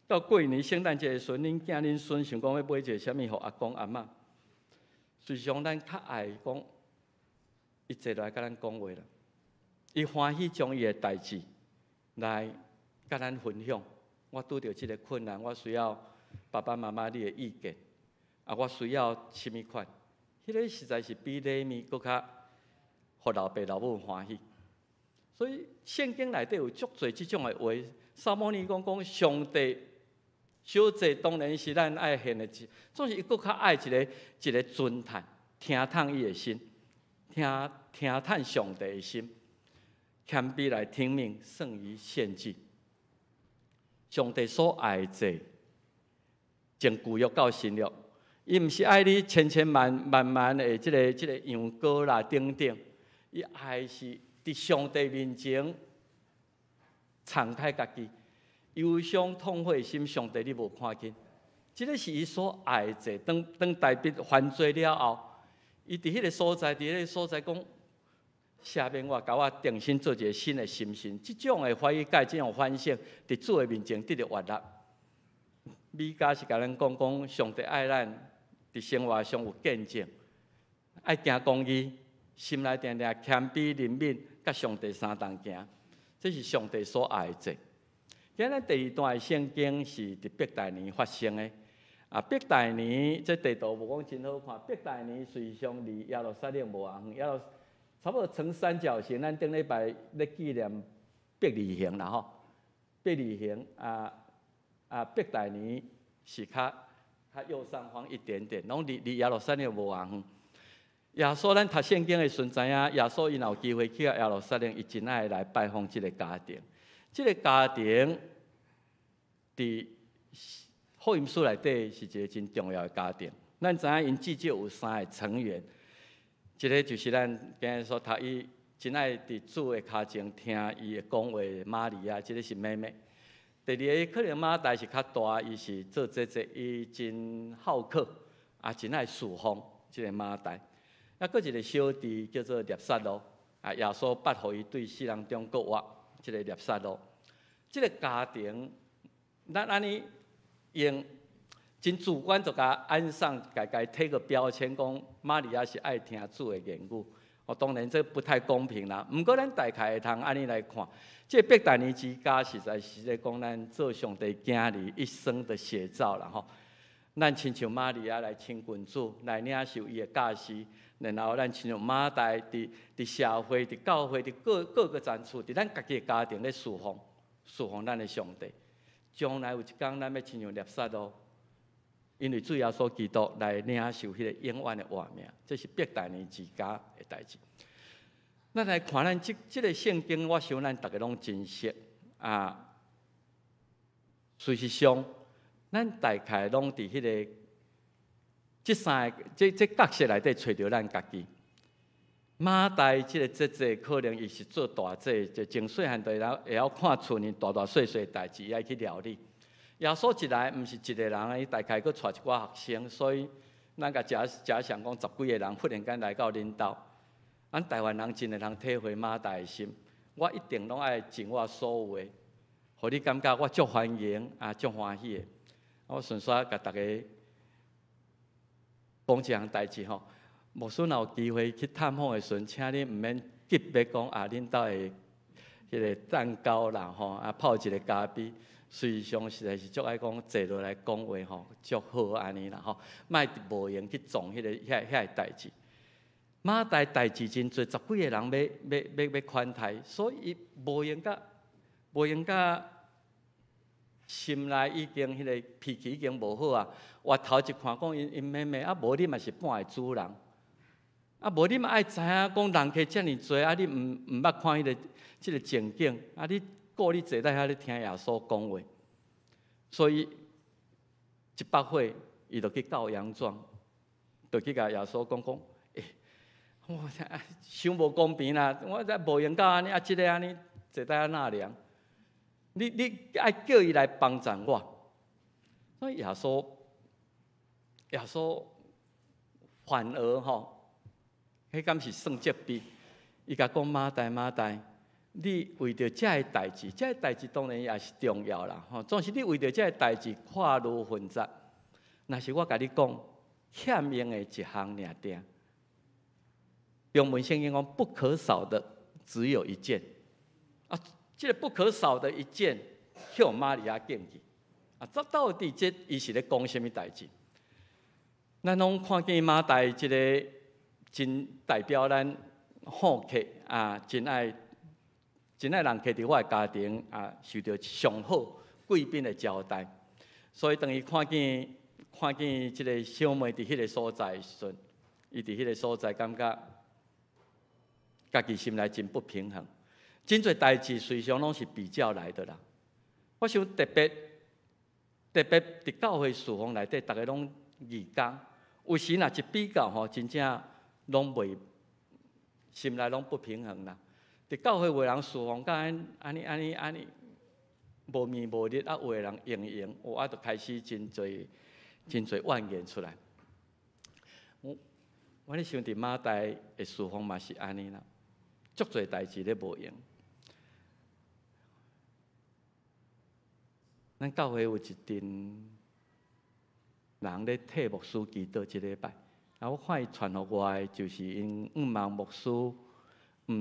到过年圣诞节的时阵，恁囝恁孙想讲要买一个啥物互阿公阿嬷，实际上咱较爱讲，伊坐来甲咱讲话啦，伊欢喜将伊的代志来甲咱分享。我拄着即个困难，我需要爸爸妈妈你的意见，我需要啥物款？迄个实在是比礼物搁较互老爸老母欢喜。所以圣经内底有足侪即种的话。撒母耳讲上帝小济当然是咱爱献的，总是伊搁较爱一个尊叹，听叹伊的心，听叹上帝的心，谦卑来听命胜于献祭。上帝所爱的祭，从旧约到新约，伊毋是爱你千万的即个羊羔啦等等，伊爱是伫上帝面前敞开家己，忧伤痛悔心，上帝你无看见，这个是伊所爱的。当大卫犯罪了后，伊伫迄个所在，讲，下面我甲我定心做一个新的心性。这种的怀疑改，这种反省，伫主的面前得到悦纳。米迦是甲咱讲，上帝爱咱伫生活上有见证，爱行公义，心内定定谦卑怜悯，甲上帝相同行。这是上帝所爱的。今日第2段的圣经是伫伯大尼发生的。伯大尼这地图无讲真好看。伯大尼实际上离耶路撒冷无偌远，差不多呈三角形。咱顶礼拜咧纪念伯利恒啦吼，伯利恒伯大尼是较右上方一点点，拢离耶路撒冷无偌远。耶稣咱读圣经的时阵知影，耶稣因有机会去耶路撒冷，伊真爱来拜访这个家庭。这个家庭伫福音书内底是一个真重要的家庭。咱知影因至少有3个成员，一个就是咱今日所读伊真爱伫主的脚前听伊讲话的玛利亚，这个是妹妹。第2个可能马大是较大，伊是做伊真好客，真爱侍奉这个马大。搁一个小弟叫做列撒罗，耶稣捌互伊对世人中国话，这个列撒罗，这个家庭，咱安尼用真主观就甲安上，家贴个标签，讲玛利亚是爱听主的言语。当然这不太公平啦。不过咱大概会通安尼来看，这伯大尼之家实在是在讲咱做上帝囝儿一生的写照啦吼。咱亲像玛利亚来亲近主，来领受伊的教示。然后咱亲像马大伫社会、伫教会、伫各个层次，伫咱家己的家庭咧侍奉咱的上帝。将来有一天，咱要亲像列撒罗，因为主耶稣基督来领受迄个永远的活命，这是伯大尼之家的代志。咱来看咱这个圣经，我想咱大家拢真熟事实上，咱大概拢伫迄个这角色内底找着咱家己。马代即个节节可能伊是做大节，就从细汉就会晓看厝里大大小小代志，爱去料理。耶稣一来，毋是一个人，伊大概佫带一寡学生，所以咱甲假想讲10几个人忽然间来到恁兜，咱台湾人真会通体会马代的心。我一定拢爱尽我所有的，互你感觉我足欢迎足欢喜的。我顺续甲大家讲一项代志吼。牧师若有机会去探访的时阵，请你毋免急要讲恁兜的迄个蛋糕啦泡一个咖啡。事实上，实在是足爱讲坐落来讲话足好安尼啦莫无闲去撞遐个代志。马代代志真多，10几个人要款待，所以伊无闲甲心内已经迄个脾气已经无好啊。我头一看讲因妹妹无你嘛是半个主人。无你嘛爱知影讲人客遮尔多，你毋捌看即个情景，你顾你坐在遐咧听耶稣讲话，所以100岁伊就去告洋状，就去甲耶稣讲，我伤无公平啦！我这无闲到安尼，即个安尼坐在遐纳凉，你爱叫伊来帮助我，所以耶稣反而迄敢是算责备，伊甲讲马代，你为着遮个代志，遮个代志当然也是重要啦。总是你为着遮个代志跨路混杂，若是我甲你讲，欠用的一项尔定。中文圣经讲不可少的只有一件，这个不可少的一件，向玛利亚敬去。这到底伊是咧讲什么代志？咱拢看见马代这个。真代表咱好客真爱人客伫我的家庭受到上好贵宾的招待，所以等于看见即个小妹伫迄个所在时阵，伊伫迄个所在感觉家己心内真不平衡，真侪代志随上拢是比较来的啦。我想特别伫教会事奉内底，大家拢义工，有时若一比较真正。拢袂心内拢不平衡啦。伫教会有人侍奉甲安尼无面无日有的人用，就开始真侪怨言出来。我咧想伫马代的侍奉嘛是安尼啦，足侪代志咧无用。咱教会有一阵人咧替牧师祈祷一礼拜。我看伊传互我的，就是因望牧师毋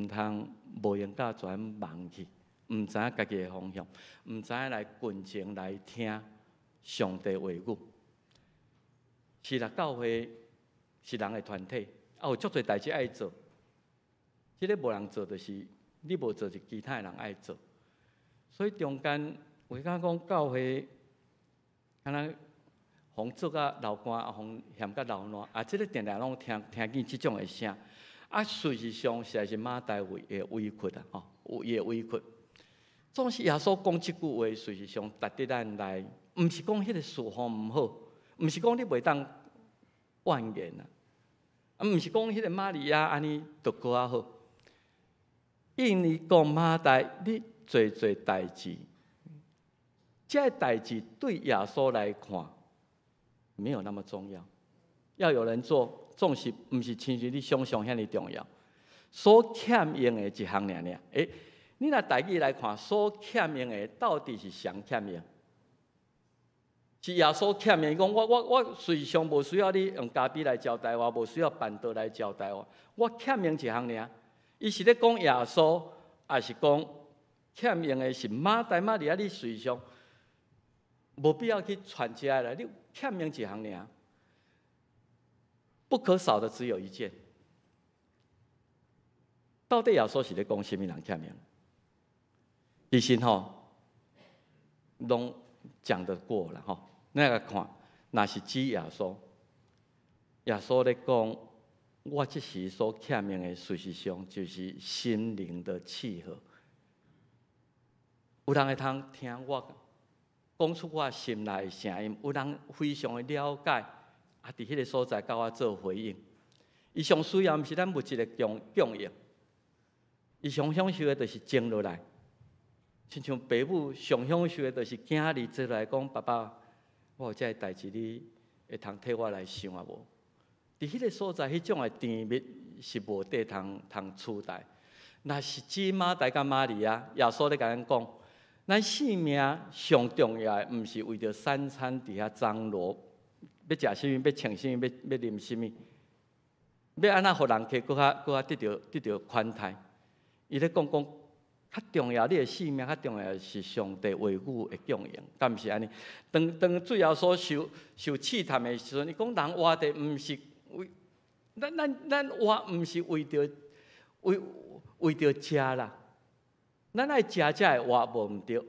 通无闲甲全忙去，毋知影家己的方向，毋知影来群情来听上帝话语。是啦，教会是人的团体，有足侪代志爱做。即个无人做，就是你无做，是其他人爱做。所以中间有感讲教会，安尼。风做甲流汗，风嫌甲流烂，即个定定拢听见即种的声，事实上实在是马代的委屈有伊的委屈。总是耶稣讲即句话，事实上值得咱来，毋是讲迄个事奉毋好，毋是讲你袂当怨言毋是讲迄个玛利亚安尼就搁较好。因为讲马代，你做代志，这代志对耶稣来看。没有那么重要，要有人做，总是毋是亲像你想象遐尼重要。所欠用的一项尔，你若台语来看，所欠用的到底是谁欠用？是耶稣欠用，讲我事实上无需要你用咖啡来招待我，无需要板凳来招待我，我欠用一项尔。伊是咧讲耶稣，还是讲欠用的是马代玛利亚？你事实上无必要去传起来了，你。欠用一项尔，不可少的只有一件。到底耶稣是咧讲什么人欠用？其实拢讲得过了那个看，那是指耶稣。耶稣咧讲，我这时所欠用的，事实上就是心灵的契合。有人会通听我讲出我心内的声音，有人非常的了解，啊，伫迄个所在甲我做回应。伊上需要毋是咱物质的供应，伊上享受的就是静落来。亲像爸母上享受的就是囝儿坐来讲，爸爸，我有这个代志，你会通替我来想啊无？伫迄个所在，迄种的甜蜜是无得通取代。若是姊妈大甲玛利亚，耶稣咧甲咱讲，咱性命上重要的，毋是为着三餐伫遐张罗，要食啥物，要穿啥物，要啉啥物，要安怎互人客搁较得到款待。伊咧讲，较重要，你的性命较重要的是上帝话语的供应，敢毋是安尼？当最后所受试探的时阵，伊讲人活的毋是为咱活毋是为着食啦，咱爱食才会活无毋对。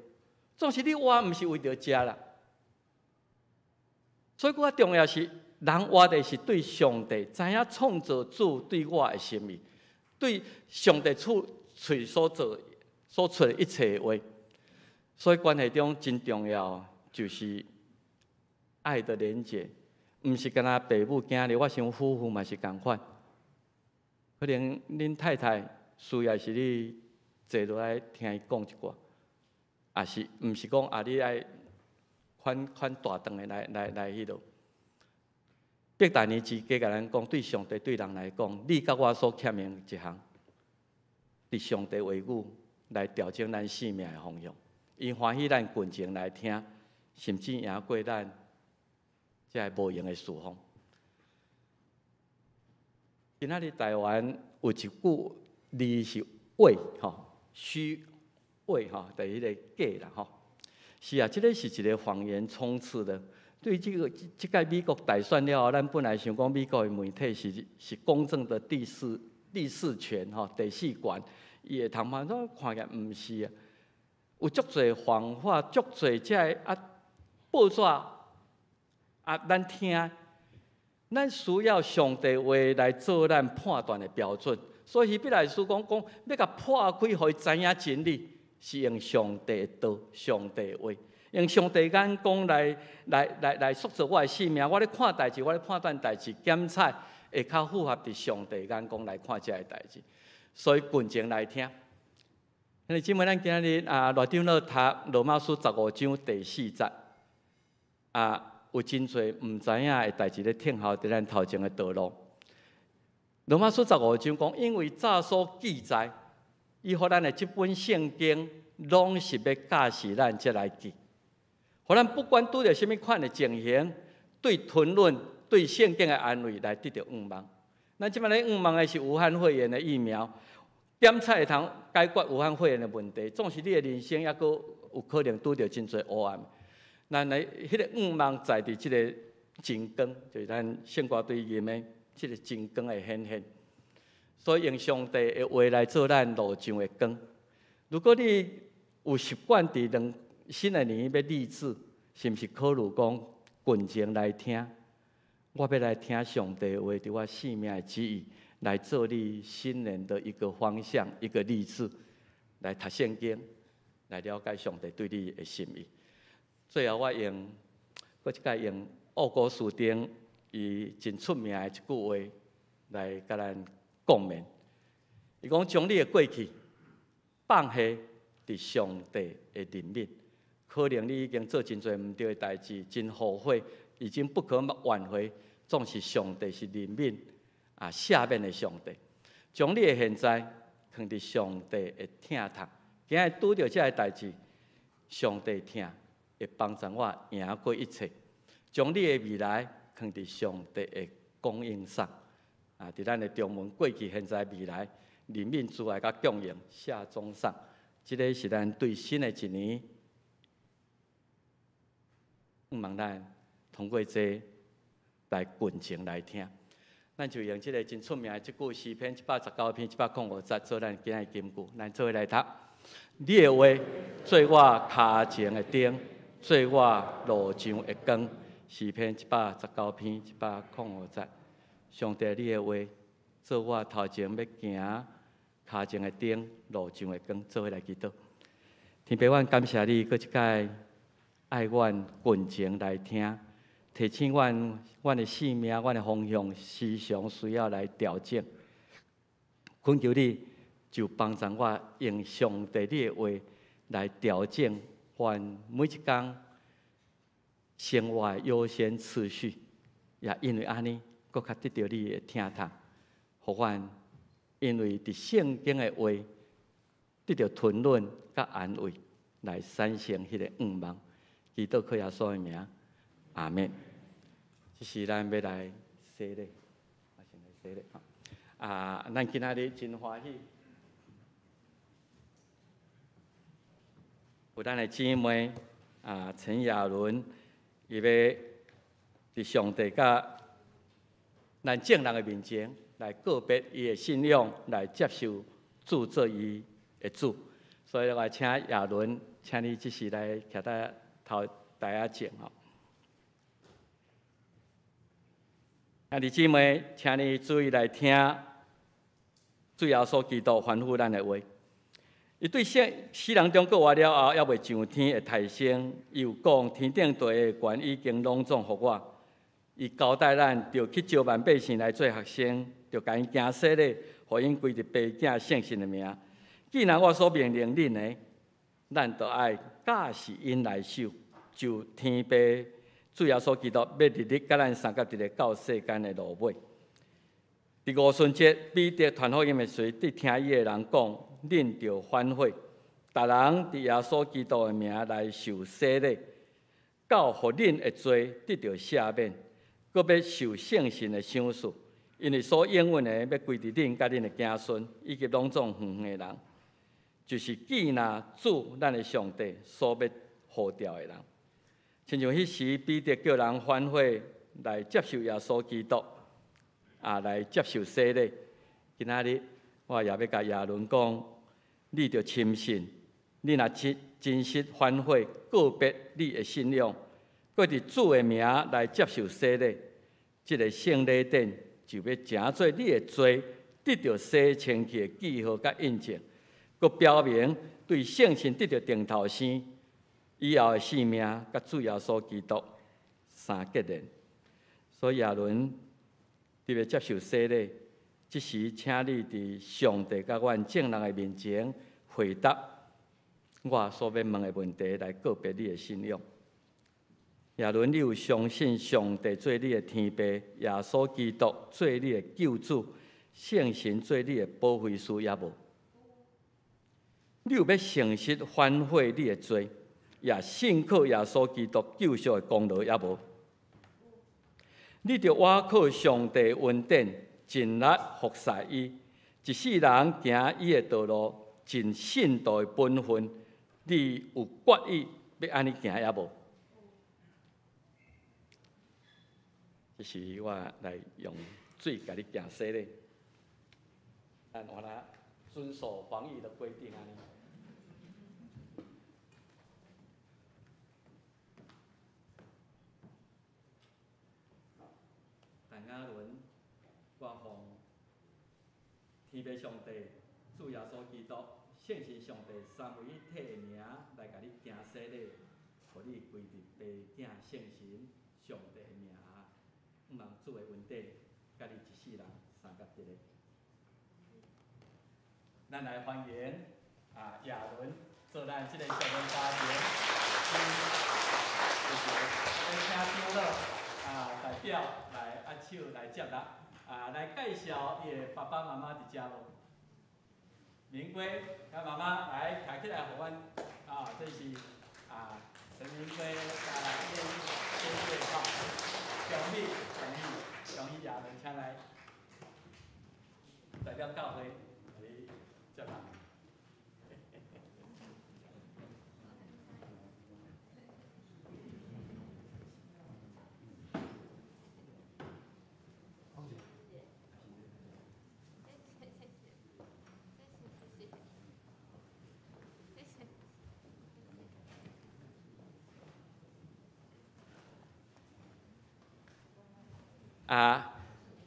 总是你活毋是为着食啦，所以较重要是人活的是对上帝知影创造主对我的心意，对上帝嘴所出的一切话。所以关系中真重要就是爱的连结，毋是干那爸母囝儿，我想夫妇嘛是共款。可能恁太太需要是你坐落来听伊讲一寡，也是毋是讲你爱款大顿的来迄落。伯大尼之家甲咱讲，对上帝对人来讲，你甲我所欠的一项，伫上帝话语来调整咱生命的方向。伊欢喜咱群情来听，甚至赢过咱这无用的事奉。今仔日台湾有一句字是“伪”虚伪第迄个假啦是啊，这个是一个谎言充斥的。对这个美国大选了后，咱本来想讲美国的媒体是公正的第四权第四权，伊会通判都看起来毋是啊，有足侪谎话，足侪这报纸咱听，咱需要上帝话来做咱判断的标准。所以必来书讲要甲破开，互伊知影真理，是用上帝的道、上帝的话。用上帝眼光来塑造我的生命，我咧看代志，我咧判断代志，检测会较符合伫上帝眼光来看这个代志。所以群情来听。因为姊妹，咱今日热场咧读罗马书15章第4节，有真侪毋知影的代志咧听候伫咱头前的道路。罗马书15章讲，因为早所记载，伊互咱的这本圣经，拢是要教示咱才来记。互咱不管拄着什么款的情形，对吞论、对圣经的安慰来得到盼望。咱即摆咧盼望的是武汉肺炎的疫苗，检测会通解决武汉肺炎的问题。总是你的人生抑阁有可能拄着真侪黑暗。咱来迄个盼望在伫即个真光，就是咱圣歌对言的即个真光的显现。所以用上帝的话来做咱路上的光。如果你有习惯伫新的年要立志，是毋是考虑讲群情来听？我要来听上帝话，对我生命的旨意，来做你新年的一个方向、一个立志，来读圣经，来了解上帝对你的心意。最后，我用奥古斯丁伊真出名的一句话来甲咱共勉。伊讲：将你的过去放下伫上帝的怜悯。可能你已经做真侪毋对的代志，真后悔，已经不可挽回。总是上帝是怜悯赦免的上帝，将你的现在放伫上帝的疼痛。今日拄着这个代志，上帝疼会帮助我赢过一切。将你的未来放伫上帝的供应上伫咱的中文过去、现在、未来，怜悯、慈爱、甲供应下中上。这个是咱对新的一年。望咱通过这来群情来听，咱就用这个真出名的这句诗篇119篇105节做咱今日金句，咱做伙来读。你的话做我脚前的灯，做我路上的光。诗篇119篇105节，上帝你的话做我头前要行脚前的灯，路上的光，做伙来祈祷。天父，我感谢你，搁一摆爱阮群情来听，提醒阮的性命、阮的方向，时常需要来调整。恳求你，就帮助我用上帝你的话来调整阮每一天生活的优先次序，也因为安尼，搁较得到你的听头，互阮因为伫圣经的话得到吞论甲安慰，来产生迄个愿望。祈祷靠耶稣的名，阿免。这是咱要来洗礼，先来洗礼咱今仔日真欢喜，有咱的姊妹陈雅伦，伊要伫上帝甲咱正人的面前来告别伊的信仰，来接受主做伊的主。所以我请亚伦，请你即时来徛在头台仔前吼。兄弟姊妹，请你注意来听主耶稣基督吩咐咱的话。伊对死人中过活了后，还未上天的提升，伊有讲天顶地的权已经拢总互我。伊交代咱着去招万百姓来做学生，着甲因行洗礼，互因归入爸囝圣神的名。既然我所命令恁的，咱着爱教示因来守，就天父主耶稣基督要日日甲咱三甲一个到世间的路尾。伫五旬节，彼得传福音的时，对听伊的人讲，恁着反悔，逐人伫耶稣基督的名来受洗礼，到互恁的罪得到赦免，搁要受圣神的赏赐，因为所应允的要归伫恁甲恁的子孙，以及拢总远远的人，就是记拿主咱的上帝所要呼召的人。亲像迄时彼得叫人反悔来接受耶稣基督，来接受洗礼。今仔日我也要甲亚伦讲，你着深信，你若真实反悔告别你的信仰，搁伫主的名来接受洗礼，这个圣礼典就要成做你的罪得到洗清气的记号甲印证，搁表明对圣神得到定头生，以后的性命甲主耶稣基督三结连。所以亚伦特别接受洗礼，即时请你伫上帝甲阮正人的面前回答我所要问的问题，来告别你的信仰。亚伦，你有相信上帝做你的天父，耶稣基督做你的救主，圣神做你的保惠师也无？你有要诚实反悔你的罪，也信靠耶稣基督救赎的功劳也无？你着倚靠上帝恩典，尽力服侍伊，一世人行伊的道路，尽信道的本分。你有决意要安尼行也无？这是我来用水甲你行洗礼，咱我来遵守防疫的规定安尼。亚伦，我奉天父上帝、主耶稣基督、圣神上帝三位一体的名来甲你行洗礼，互你归入爸囝圣神上帝的名，望主的恩典，甲你一世人三甲一个。咱来欢迎亚伦做咱这个小人家庭，就是请长老代表来握手来接纳，来介绍伊的爸爸妈妈伫遮无？明圭甲妈妈来抬起来，互阮这是陈明圭伊先介绍，恭喜亚伦，请来代表教会来接纳。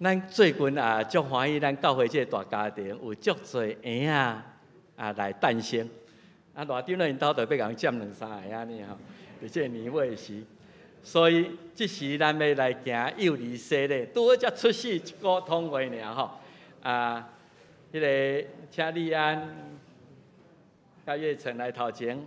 咱最近足欢喜，咱教会这个大家庭有足侪婴来诞生。罗长呢因兜就要共占2、3个安尼吼。伫这年尾时，所以即时咱要来行幼儿洗礼，拄好才出世一个通话尔吼。迄个请立安、甲月成来头前。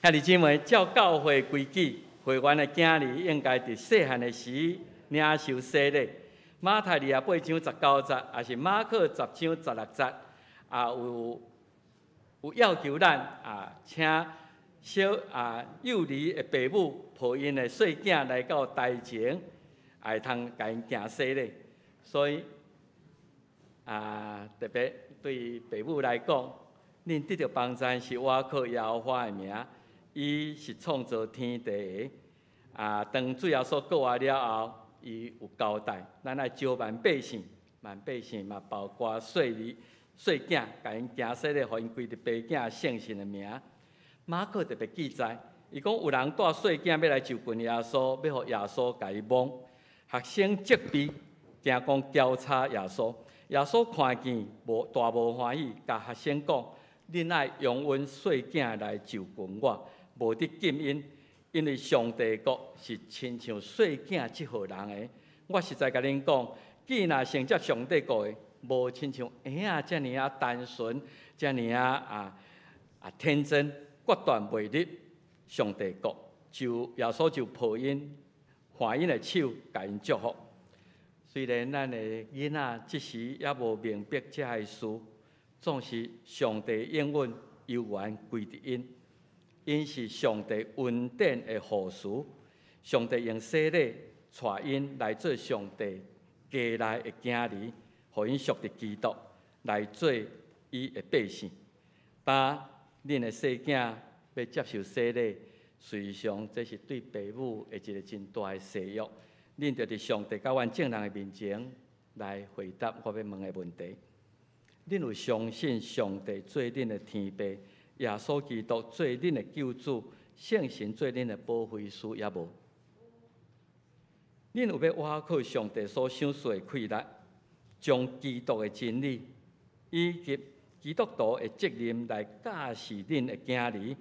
兄弟姊妹，照教会规矩，会员的囝儿应该伫细汉的时领受洗礼。马太28章19节，也是马可10章16节，有要求咱请幼儿的爸母抱因的细囝来到台前，会通甲因行洗礼。所以特别对爸母来讲，恁得到帮助是我靠耶和华的名。伊是创造天地的，当主要所告话了后，伊有交代，咱爱招万百姓嘛包括细囝，甲因行洗礼，互因归伫爸囝圣神的名。马可特别记载，伊讲有人带细囝要来就近耶稣，要互耶稣甲伊摸。学生责备，惊讲交叉耶稣。耶稣看见大无欢喜，甲学生讲：恁爱容阮细囝来就近我。无得禁因，因为上帝国是亲像细囝即号人的。我实在甲恁讲，既若承接上帝国的，无亲像婴仔遮尔单纯，遮尔天真，决断袂入上帝国。耶稣就抱因，换因的手，甲因祝福。虽然咱的囡仔即时也无明白这个事，总是上帝应允有缘归伫因。因是上帝恩典的护士，上帝用洗礼带因来做上帝家内的囝儿，互因属伫基督，来做伊的百姓。当恁的细囝要接受洗礼，实际上这是对父母的一个真大的誓约。恁着伫上帝甲阮正人的面前来回答我要问的问题。恁有相信上帝做恁的天父？耶稣基督做恁的救主，圣神做恁的保惠师，也无？恁有要倚靠上帝所赏赐的气力，将基督的真理以及基督徒的责任来教示恁的囝儿，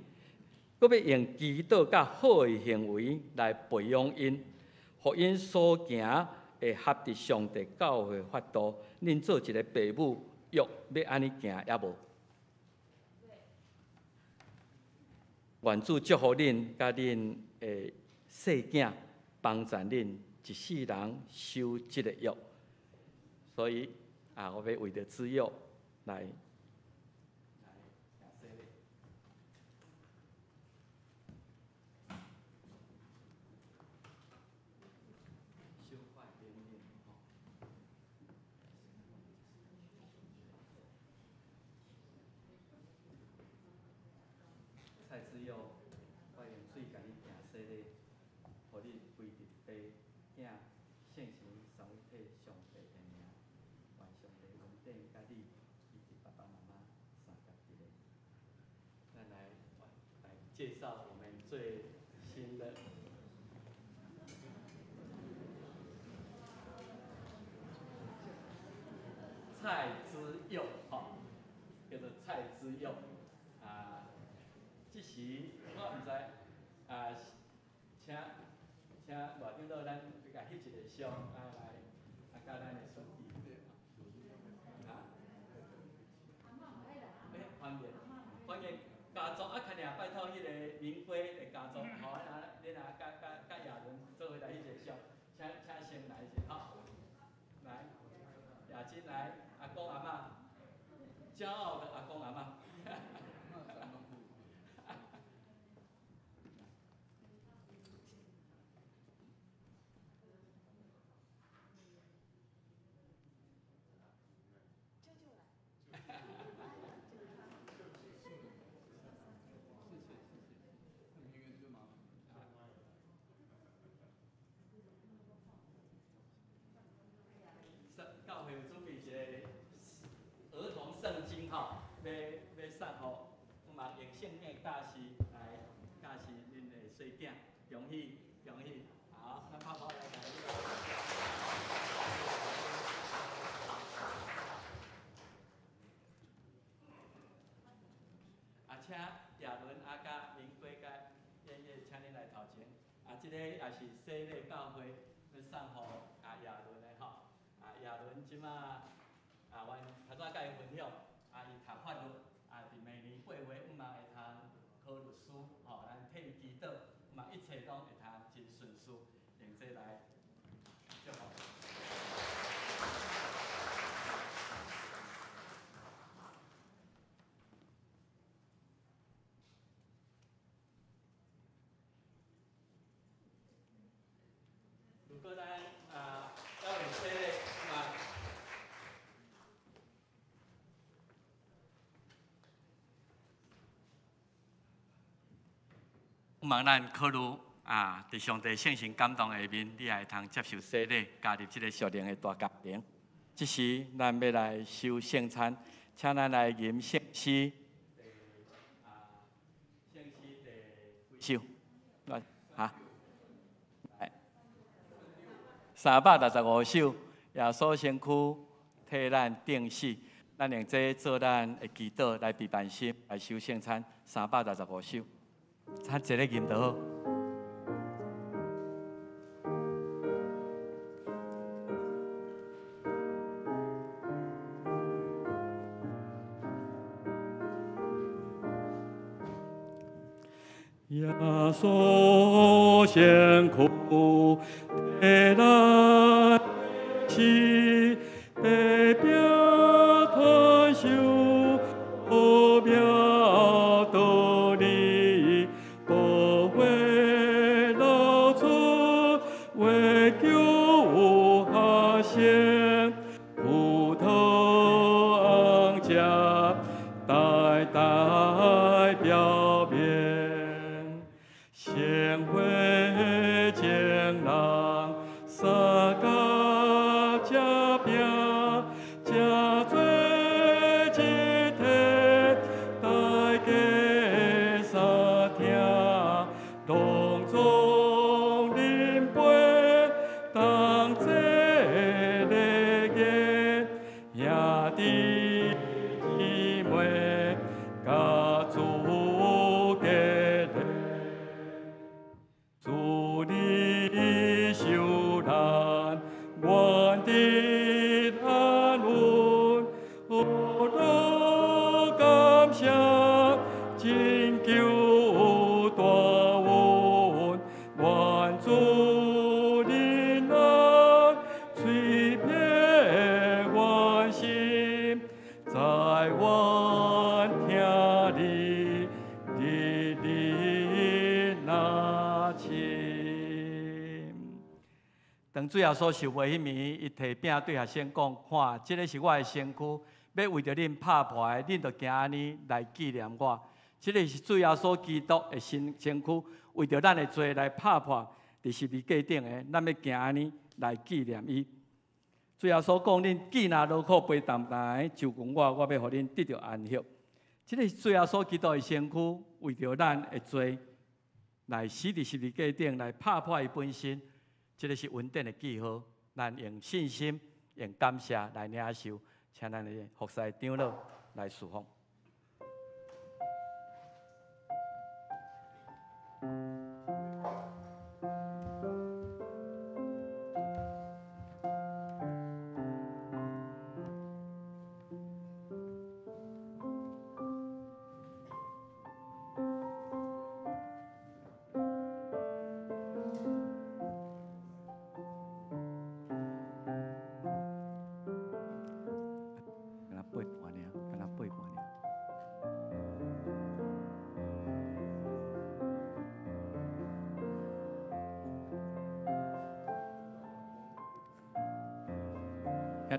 搁要用基督甲好的行为来培养因，互因所行会合伫上帝教会法度。恁做一个父母，要安尼行，也无？愿主祝福恁，甲恁的细囝，帮助恁一世人守这个约。所以我要为着子约来。蔡子佑，我用水甲你行洗礼，互你归伫爸、囝、圣神三位一体上帝的名，愿上帝恩典甲你以及爸爸妈妈三甲一个。咱来介绍我们最新的蔡之佑，叫做蔡之佑。即时我毋知，请外长老咱甲翕一个相，来甲咱的书记。欢迎家族肯定拜托迄个明辉的家族，恁甲亚伦做伙来翕一个相，请先来一下，来，亚金来，阿公阿嬷，骄傲的阿公阿嬷。教会有准备一个儿童圣经要送互望用圣经教示来教示恁的细囝，恭喜恭喜！好，咱拍拍来台。亚伦阿甲明贵甲燕燕，请恁来头前。即个也是洗礼教会要送互亚伦的吼。亚伦即马阮头仔甲伊分享，伊读法律，伫明年8月5嘛会通考律师，吼，咱替伊祈祷，嘛一切拢会通真顺遂，用这来祝福。如果咱要用洗礼嘛。望咱考虑伫上帝圣神感动下面，你也会通接受洗礼，加入这个属灵的大家庭。这时，咱要来收圣餐，请咱来吟圣诗，圣诗第几首？来，365首，耶稣身躯替咱定死，咱用这做咱的祈祷来陪伴心，来收圣餐365首。他一个吟就好。耶稣身躯替咱死，代表传授不表道理。保卫老村为救下先，葡萄昂家代代表变，贤惠江郎三个家饼，家最吉天带给三天。隆重临杯，当这礼节，也的姊妹，家主给的，祝你受难，愿的安稳，我都感谢真救大。愿主您爱催别愿心，在愿听你那亲。当主要所受过迄暝，伊摕饼对学生讲：看，这个是我的身躯，要为着恁拍破的，恁着行安尼来纪念我。这个是主要所基督的身躯。为着咱的罪来拍破，伫十字架顶的，咱要行安尼来纪念伊。主要所讲，恁既若劳苦背担来，就cùng我要互恁得着安息。这个是主要所基督的身躯，为着咱的罪来死伫十字架顶，来拍破伊本身。这个是稳定的记号，咱用信心、用感谢来领受，请咱的服侍长老来侍奉。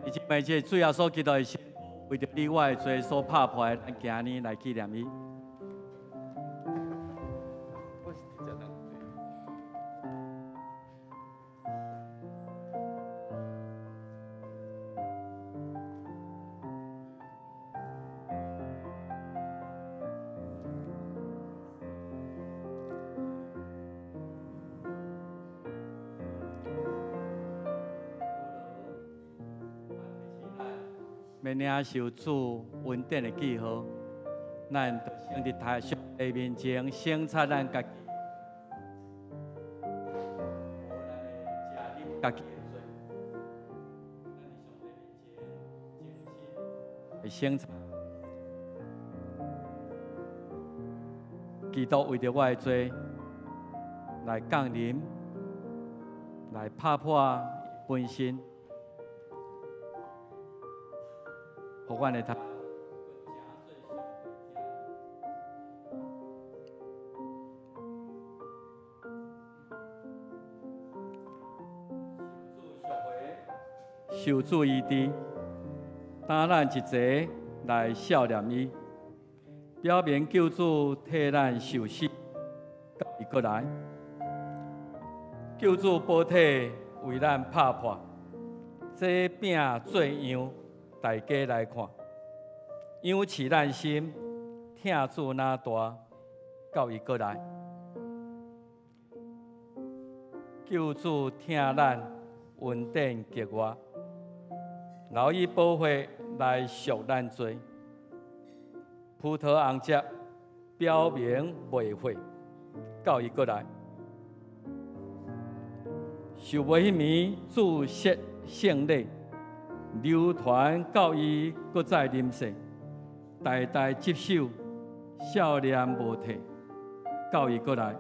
弟兄妹，这主要所基督的身躯，为着你我的罪所拍破的，咱今日来纪念伊。要领受主稳定的记号，咱就先伫台上。帝面前省察咱家己，家己的罪，来省察。基督为着我的罪来降临，来拍破本身，互阮的他。受主医治，担咱一齐来孝念伊，表明救主替咱受死，到伊过来。救主宝体为咱拍破，这饼做样，大家来看。样饲咱心，疼主哪大，到伊过来。救主听咱恩典结我。留伊保血来赎咱罪，葡萄红汁表明袂毁，到伊过来。受袂迄暝注释圣礼，流传到伊搁再临世，代代接受，少年无退，到伊过来。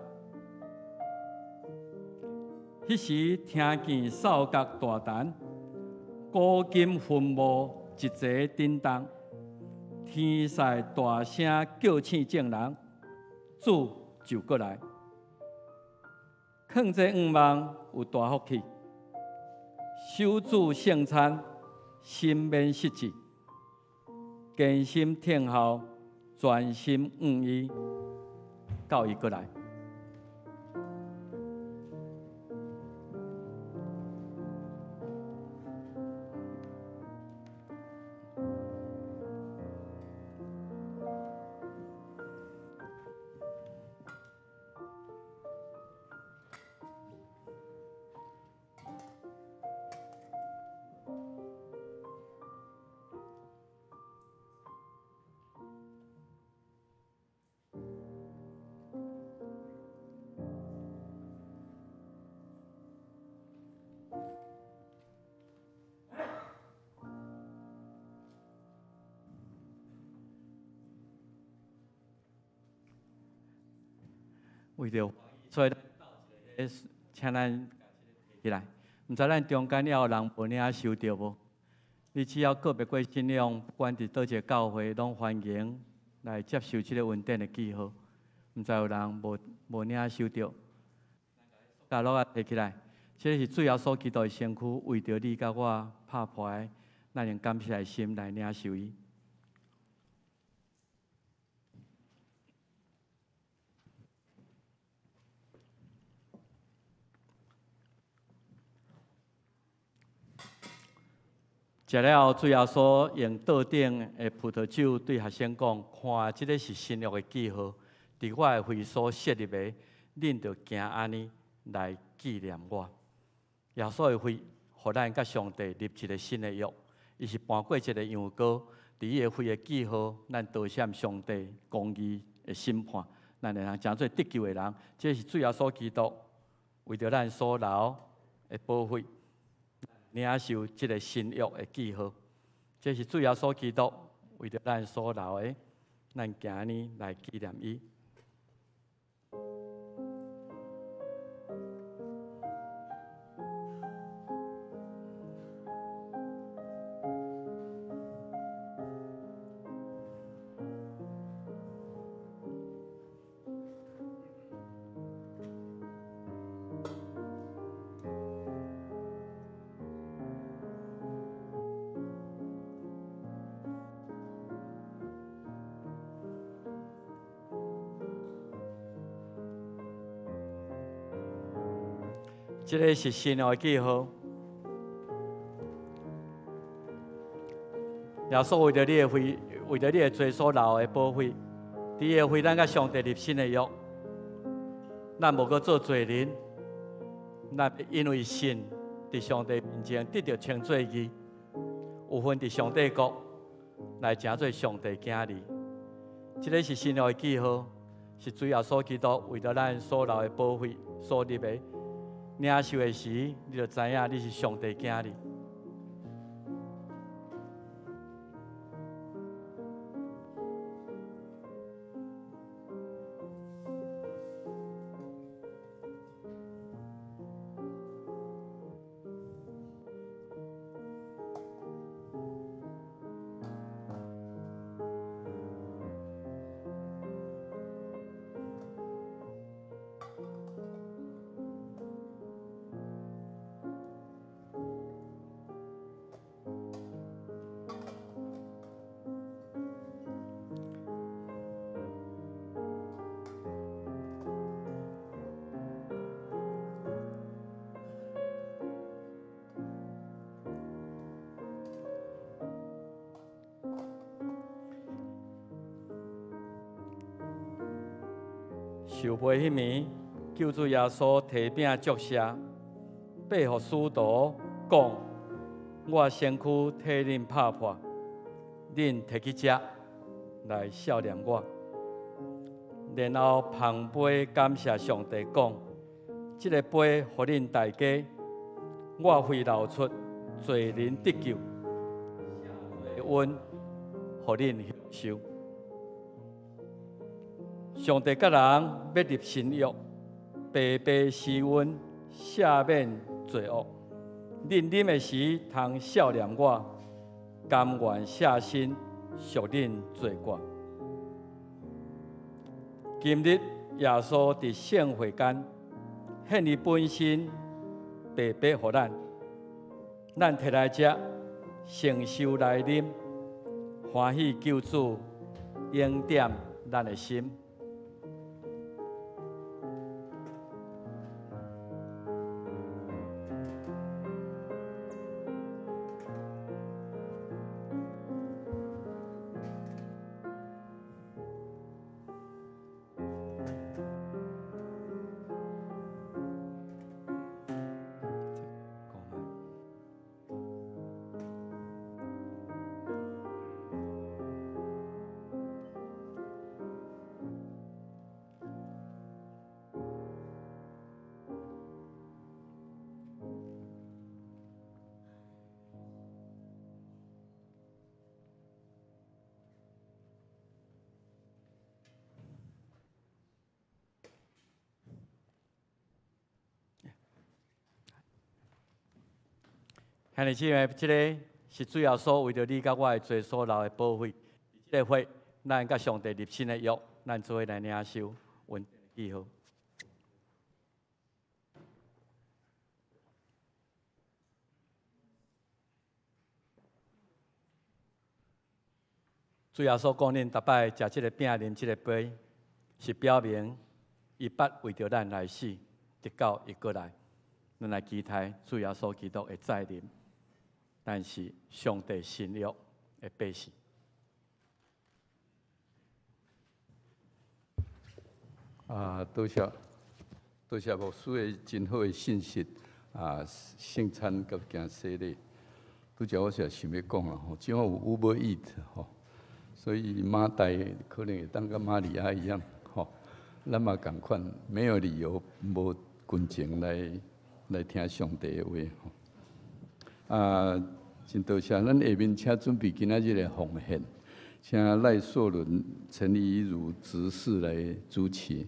迄时听见扫角大弹。古今坟墓一齐震动，天使大声叫醒众人，主就过来。劝这愿望有大福气，守主圣餐，心免失志，坚心听候，专心愿意，到伊过来。为着，所以请咱起来。毋知咱中间要有人本领收到无？你只要个别过信仰，不管伫倒一个教会，拢欢迎来接受这个恩典的记号。毋知有人无领收到？甲落啊摕起来，这是主要所基督的身躯，为着你甲我拍破的，咱用感谢的心来领受伊。食了后，主要所用桌顶的葡萄酒对学生讲：看，这个是新约的记号，伫我的会所设立的，恁着行安尼来纪念我。耶稣的会，互咱甲上帝立一个新的约，伊是搬过一个羊羔，伫伊的会的记号，咱得享上帝公义的审判，咱会通诚做得救的人。这是主要所基督为着咱所留的保惠。领受这个新约的记号，这是主要所基督为着咱所留的，咱今日来纪念伊。这个是新的记号，耶稣为着你的罪，为着你的罪所留的保惠，伫伊的会咱甲上帝立新的约，咱无搁做罪人，咱因为信伫上帝面前得到称做义，有份伫上帝国来成做上帝囝儿。这个是新的记号，是主耶稣基督为着咱所流的保费所立的。领受的时，你就知影你是上帝囝儿。受杯迄暝，救主耶稣提饼祝谢，背互使徒讲：我身躯替恁拍破，恁摕去食，来孝念我。然后捧杯感谢上帝，讲：这个杯互恁大家，我会流出罪人得救，恩互恁享受。上帝甲人要立新约，白白施恩，赦免罪恶。恁啉的时，通孝念我，甘愿舍身赎恁罪过。今日耶稣伫圣会间献伊本身，白白互咱，咱摕来食，承受来啉，欢喜救主应点咱的心。兄弟姊妹，这个是主耶稣为着你甲我的罪所流的保费。这个会，咱甲上帝立新的约，咱做伙来领受，稳记号。主耶稣讲，恁逐摆食这个饼、啉这个杯，是表明伊捌为着咱来死，直到伊过来。咱来期待主耶稣基督的再临。但是上帝新约的百姓。多谢牧师的真好的信息圣餐甲行洗礼。拄则我是想要讲啦吼，即马有 Uber Eat 吼，所以马代可能会当甲玛利亚一样吼，咱嘛共款，没有理由无纯情来听上帝的话吼。真多谢，咱下面请准备今仔日的奉献，请赖硕伦、陈怡如执事来主持。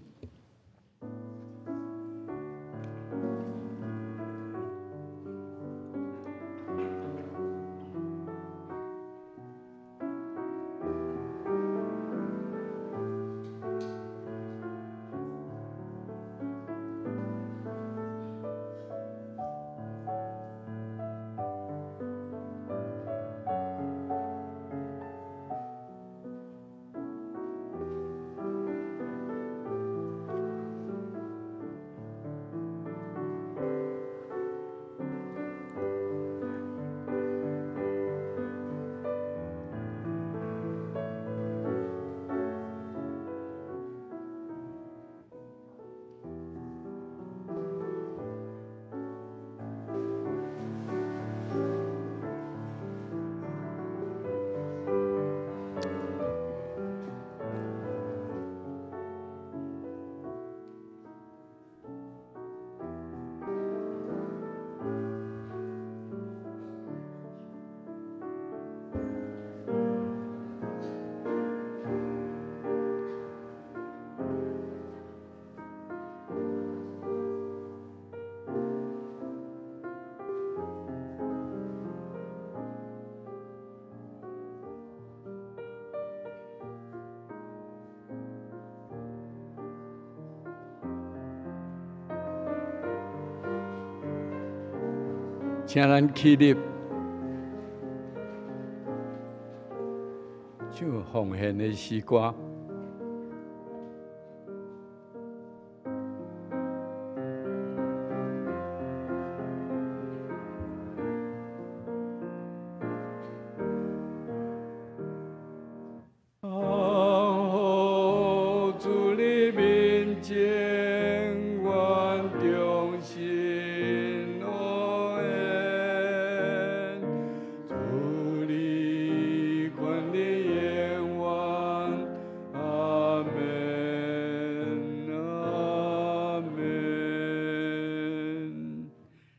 请咱起立，唱奉献的诗歌。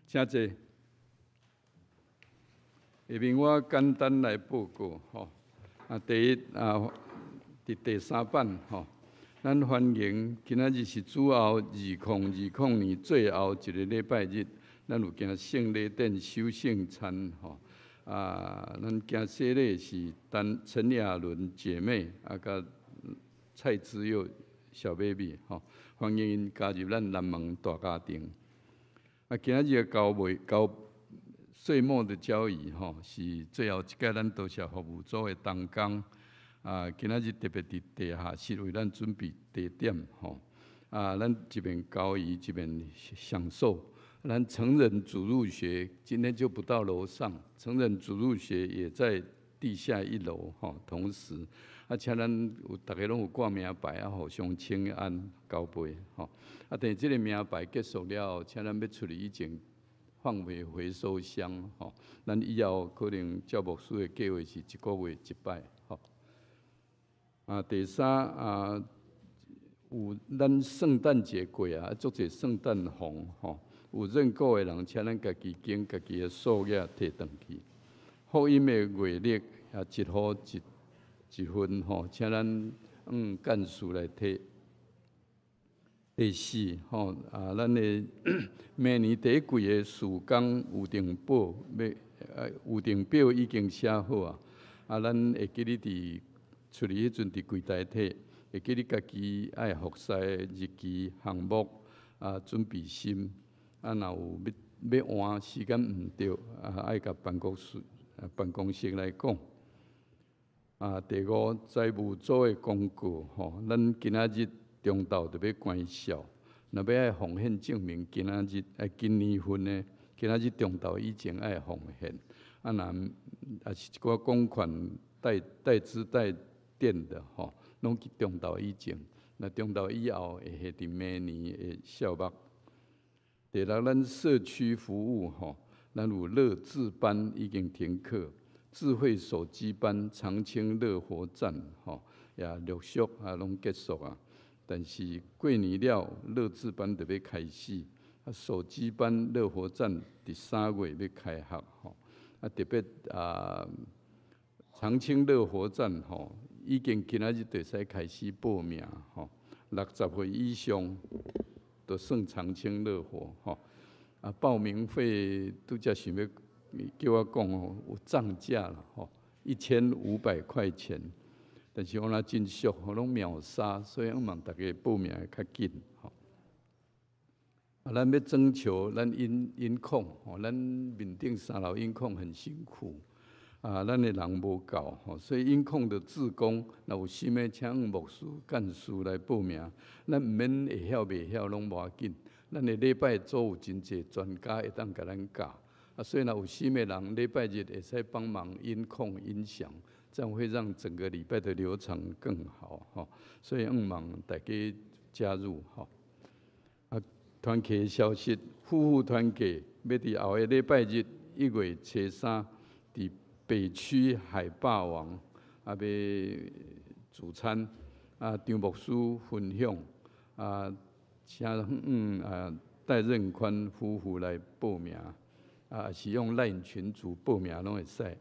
请坐。下面我简单来报告吼。第一第三版吼，咱欢迎今仔日是主后2020年最后一个礼拜日，咱有行圣礼典守圣餐吼。咱行洗礼是陈雅伦姐妹甲蔡之佑小 baby 吼，欢迎因加入咱南门大家庭。今仔日交岁末的交易吼，是最后一届咱多社服务组的同工。今仔日特别伫地下室为咱准备地点吼。咱一边交易一边享受。咱成人主入学今天就不到楼上，成人主入学也在地下1楼吼。同时，请咱大家拢有挂名牌互相请安交杯吼。但是这个名牌结束了后，请咱要处理以前放回收箱吼。咱以后可能教牧师的计划是1个月1摆吼。第三有咱圣诞节过足侪圣诞红吼。有认购的人，请咱家己经家己的数额摕回去。福音的月历也1号一份吼，请咱干事来摕。第4吼咱的明年第一季的事工预定表已经写好咱会记你伫处理迄阵伫柜台摕，会记你家己爱服侍的日期项目准备心。若有要换时间毋对，爱甲办公室来讲。第5，财务组的公告吼，咱今仔日中昼就要关销。若要爱奉献证明，今年份的今仔日中昼以前爱奉献。若也是一寡公款代资代垫的吼，拢去中昼以前。若中昼以后会下伫明年的小目。第6，咱社区服务吼，咱有乐智班已经停课，智慧手机班、长青乐活站吼也陆续拢结束但是过年了，乐智班就要开始，手机班、乐活站伫3月要开学吼。特别长青乐活站吼，已经今仔日就使开始报名吼，60岁以上。就算长青乐活吼，报名费拄则想要叫我讲有涨价了吼，1500块钱，但是我若真俗，拢秒杀，所以望大家报名会较紧吼。咱要征求咱音控吼，咱面顶3楼音控很辛苦。咱的人无够吼，所以音控的志工，若有心的请牧师、干事来报名，咱毋免会晓袂晓拢无要紧。咱的礼拜组有真侪专家会当甲咱教，所以若有心的人，礼拜日会使帮忙音控、音响，这样会让整个礼拜的流程更好吼。所以望大家加入吼。团契的消息，夫妇团契要伫后个礼拜日1月初3伫北区海霸王要主餐张牧师分享请戴任宽夫妇来报名是用 LINE 群组报名拢会使。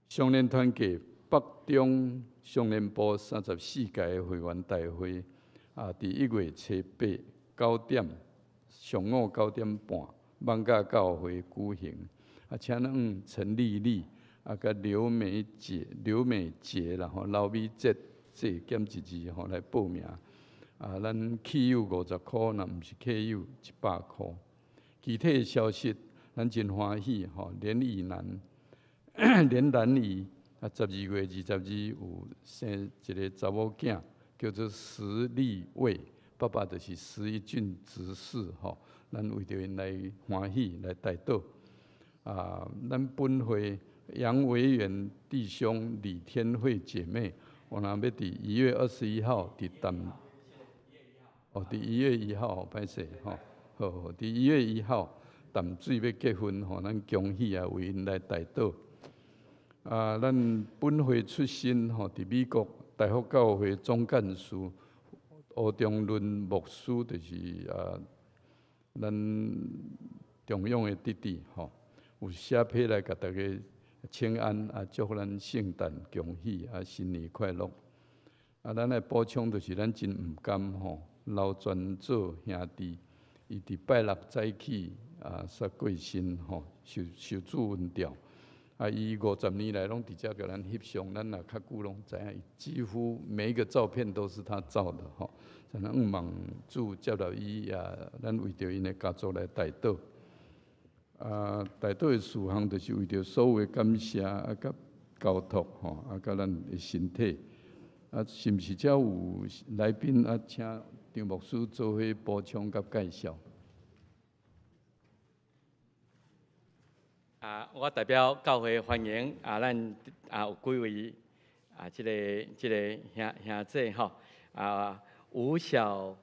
双联团契北中双联部34届会员大会伫1月初8 9点上午9点半艋舺教会举行。请咱陈丽丽甲刘美杰啦吼，老美节减1字吼来报名。咱起友50块，若毋是起友100块。具体的消息，咱真欢喜吼，连以南，连南姨啊，12月22有生一个查某囝，叫做石立卫，爸爸就是石一俊执事吼。咱为着因来欢喜来代祷啊，咱本会杨维元弟兄、李天惠姐妹，我若要伫1月21号伫淡，伫1月1号，歹势吼，好，伫1月1号淡水要结婚吼，咱恭喜啊，为因来代祷啊，咱本会出身吼，伫美国大福教会总干事欧中伦牧师，就是咱中央的弟弟吼，有写批来甲大家请安啊，祝福咱圣诞恭喜啊，新年快乐啊！咱来补充就是咱真毋甘吼，老全做兄弟，伊伫拜六早起啊，煞过身吼，受主恩调啊，伊50年来拢伫遮甲咱翕相，咱也较久拢知影，几乎每一个照片都是他照的吼。咱望主接纳伊啊，咱为着因的家族来代祷。啊，代祷的事项就是为着所有的感谢啊，甲交托吼，啊，甲咱的身体啊，是毋是遮有来宾啊？请张牧师做伙补充甲介绍。啊，我代表教会欢迎啊，咱啊有几位啊，这个兄弟吼啊。吴小，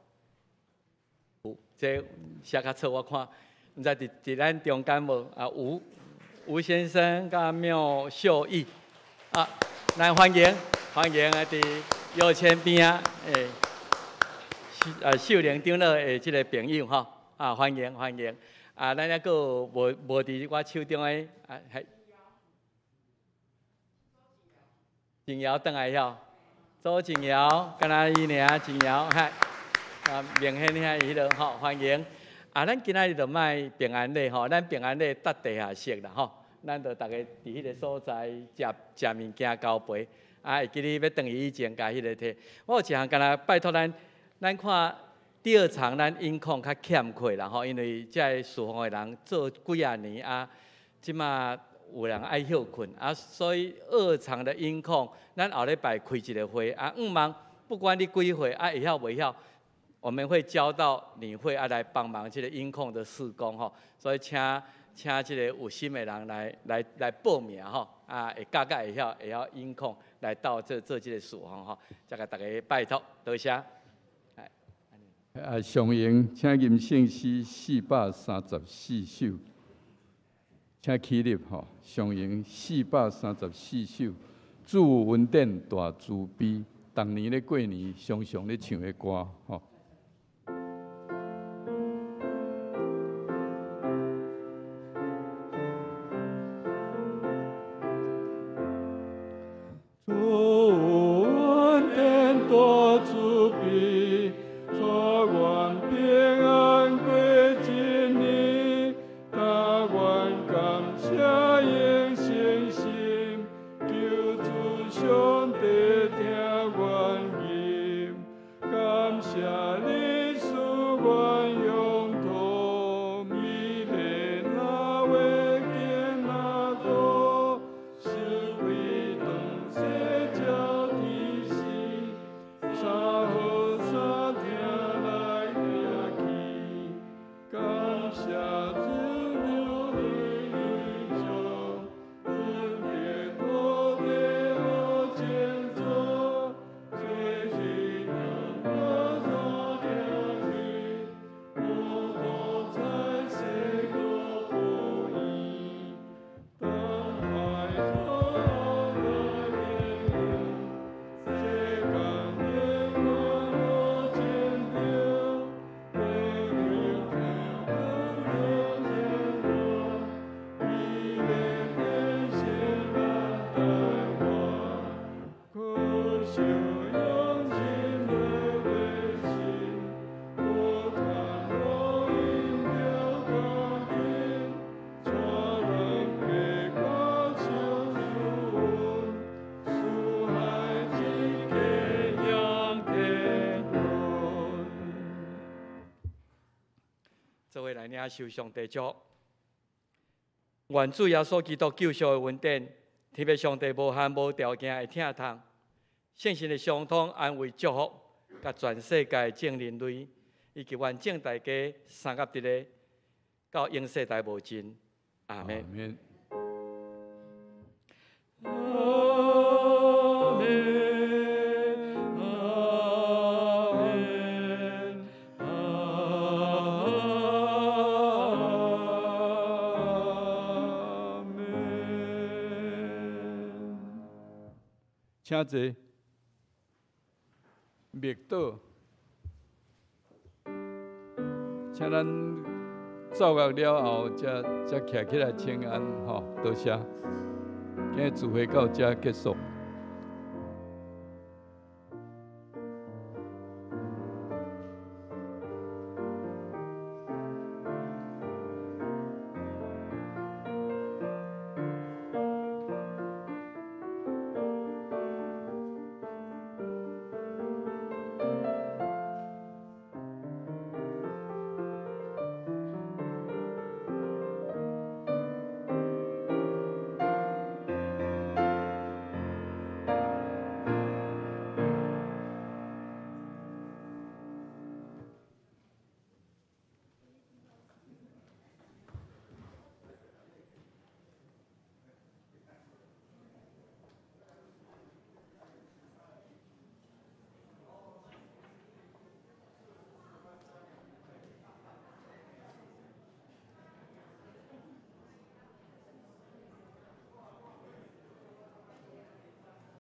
这写较错，我看，毋知伫咱中间无啊？吴先生甲廖秀义啊，来欢迎啊！伫右前边啊，秀玲长老的即个朋友吼啊，欢迎啊！咱还佫无伫我手中的啊，还景瑶倒来晓。周景瑶，敢若伊尔景瑶，嗨，啊，明显遐伊落吼，欢迎。啊，咱今仔日就卖平安礼吼，咱平安礼搭地下室啦吼，咱就大家伫迄个所在食物件交杯，啊，会记你要转去以前甲迄个摕。我有一项敢若拜托咱看第二场咱音控较欠缺啦吼，因为遮侍奉的人做几啊年啊，即马。有人爱休困啊，所以2场的音控，咱后礼拜开一个会啊，忙不管你几岁啊，会晓袂晓，我们会教到你会啊来帮忙这个音控的事工吼，所以请这个有心的人来报名吼，啊，会教会晓音控来到做这个事奉吼，再甲大家拜托，多谢。啊，上映请吟圣诗434首。请起立吼，上映434首，主恩典大慈悲，逐年咧过年常常咧唱的歌吼。主恩典大慈悲，祝愿平安过一年，但愿感谢应信心，求主上帝听愿音，感谢你赐愿永托，米勒那为见那多，是归等世教提示，啥好啥听来听去，感谢主。做伙来领受上帝祝，愿主耶稣基督救赎的恩典，特别上帝无限无条件的疼痛，圣神的相通安慰祝福，甲全世界正人类以及完整大家三合一个到永世代无尽。阿门。请坐，密倒，请咱奏乐了后，才徛起来请安，吼，多谢。今日聚会到这结束。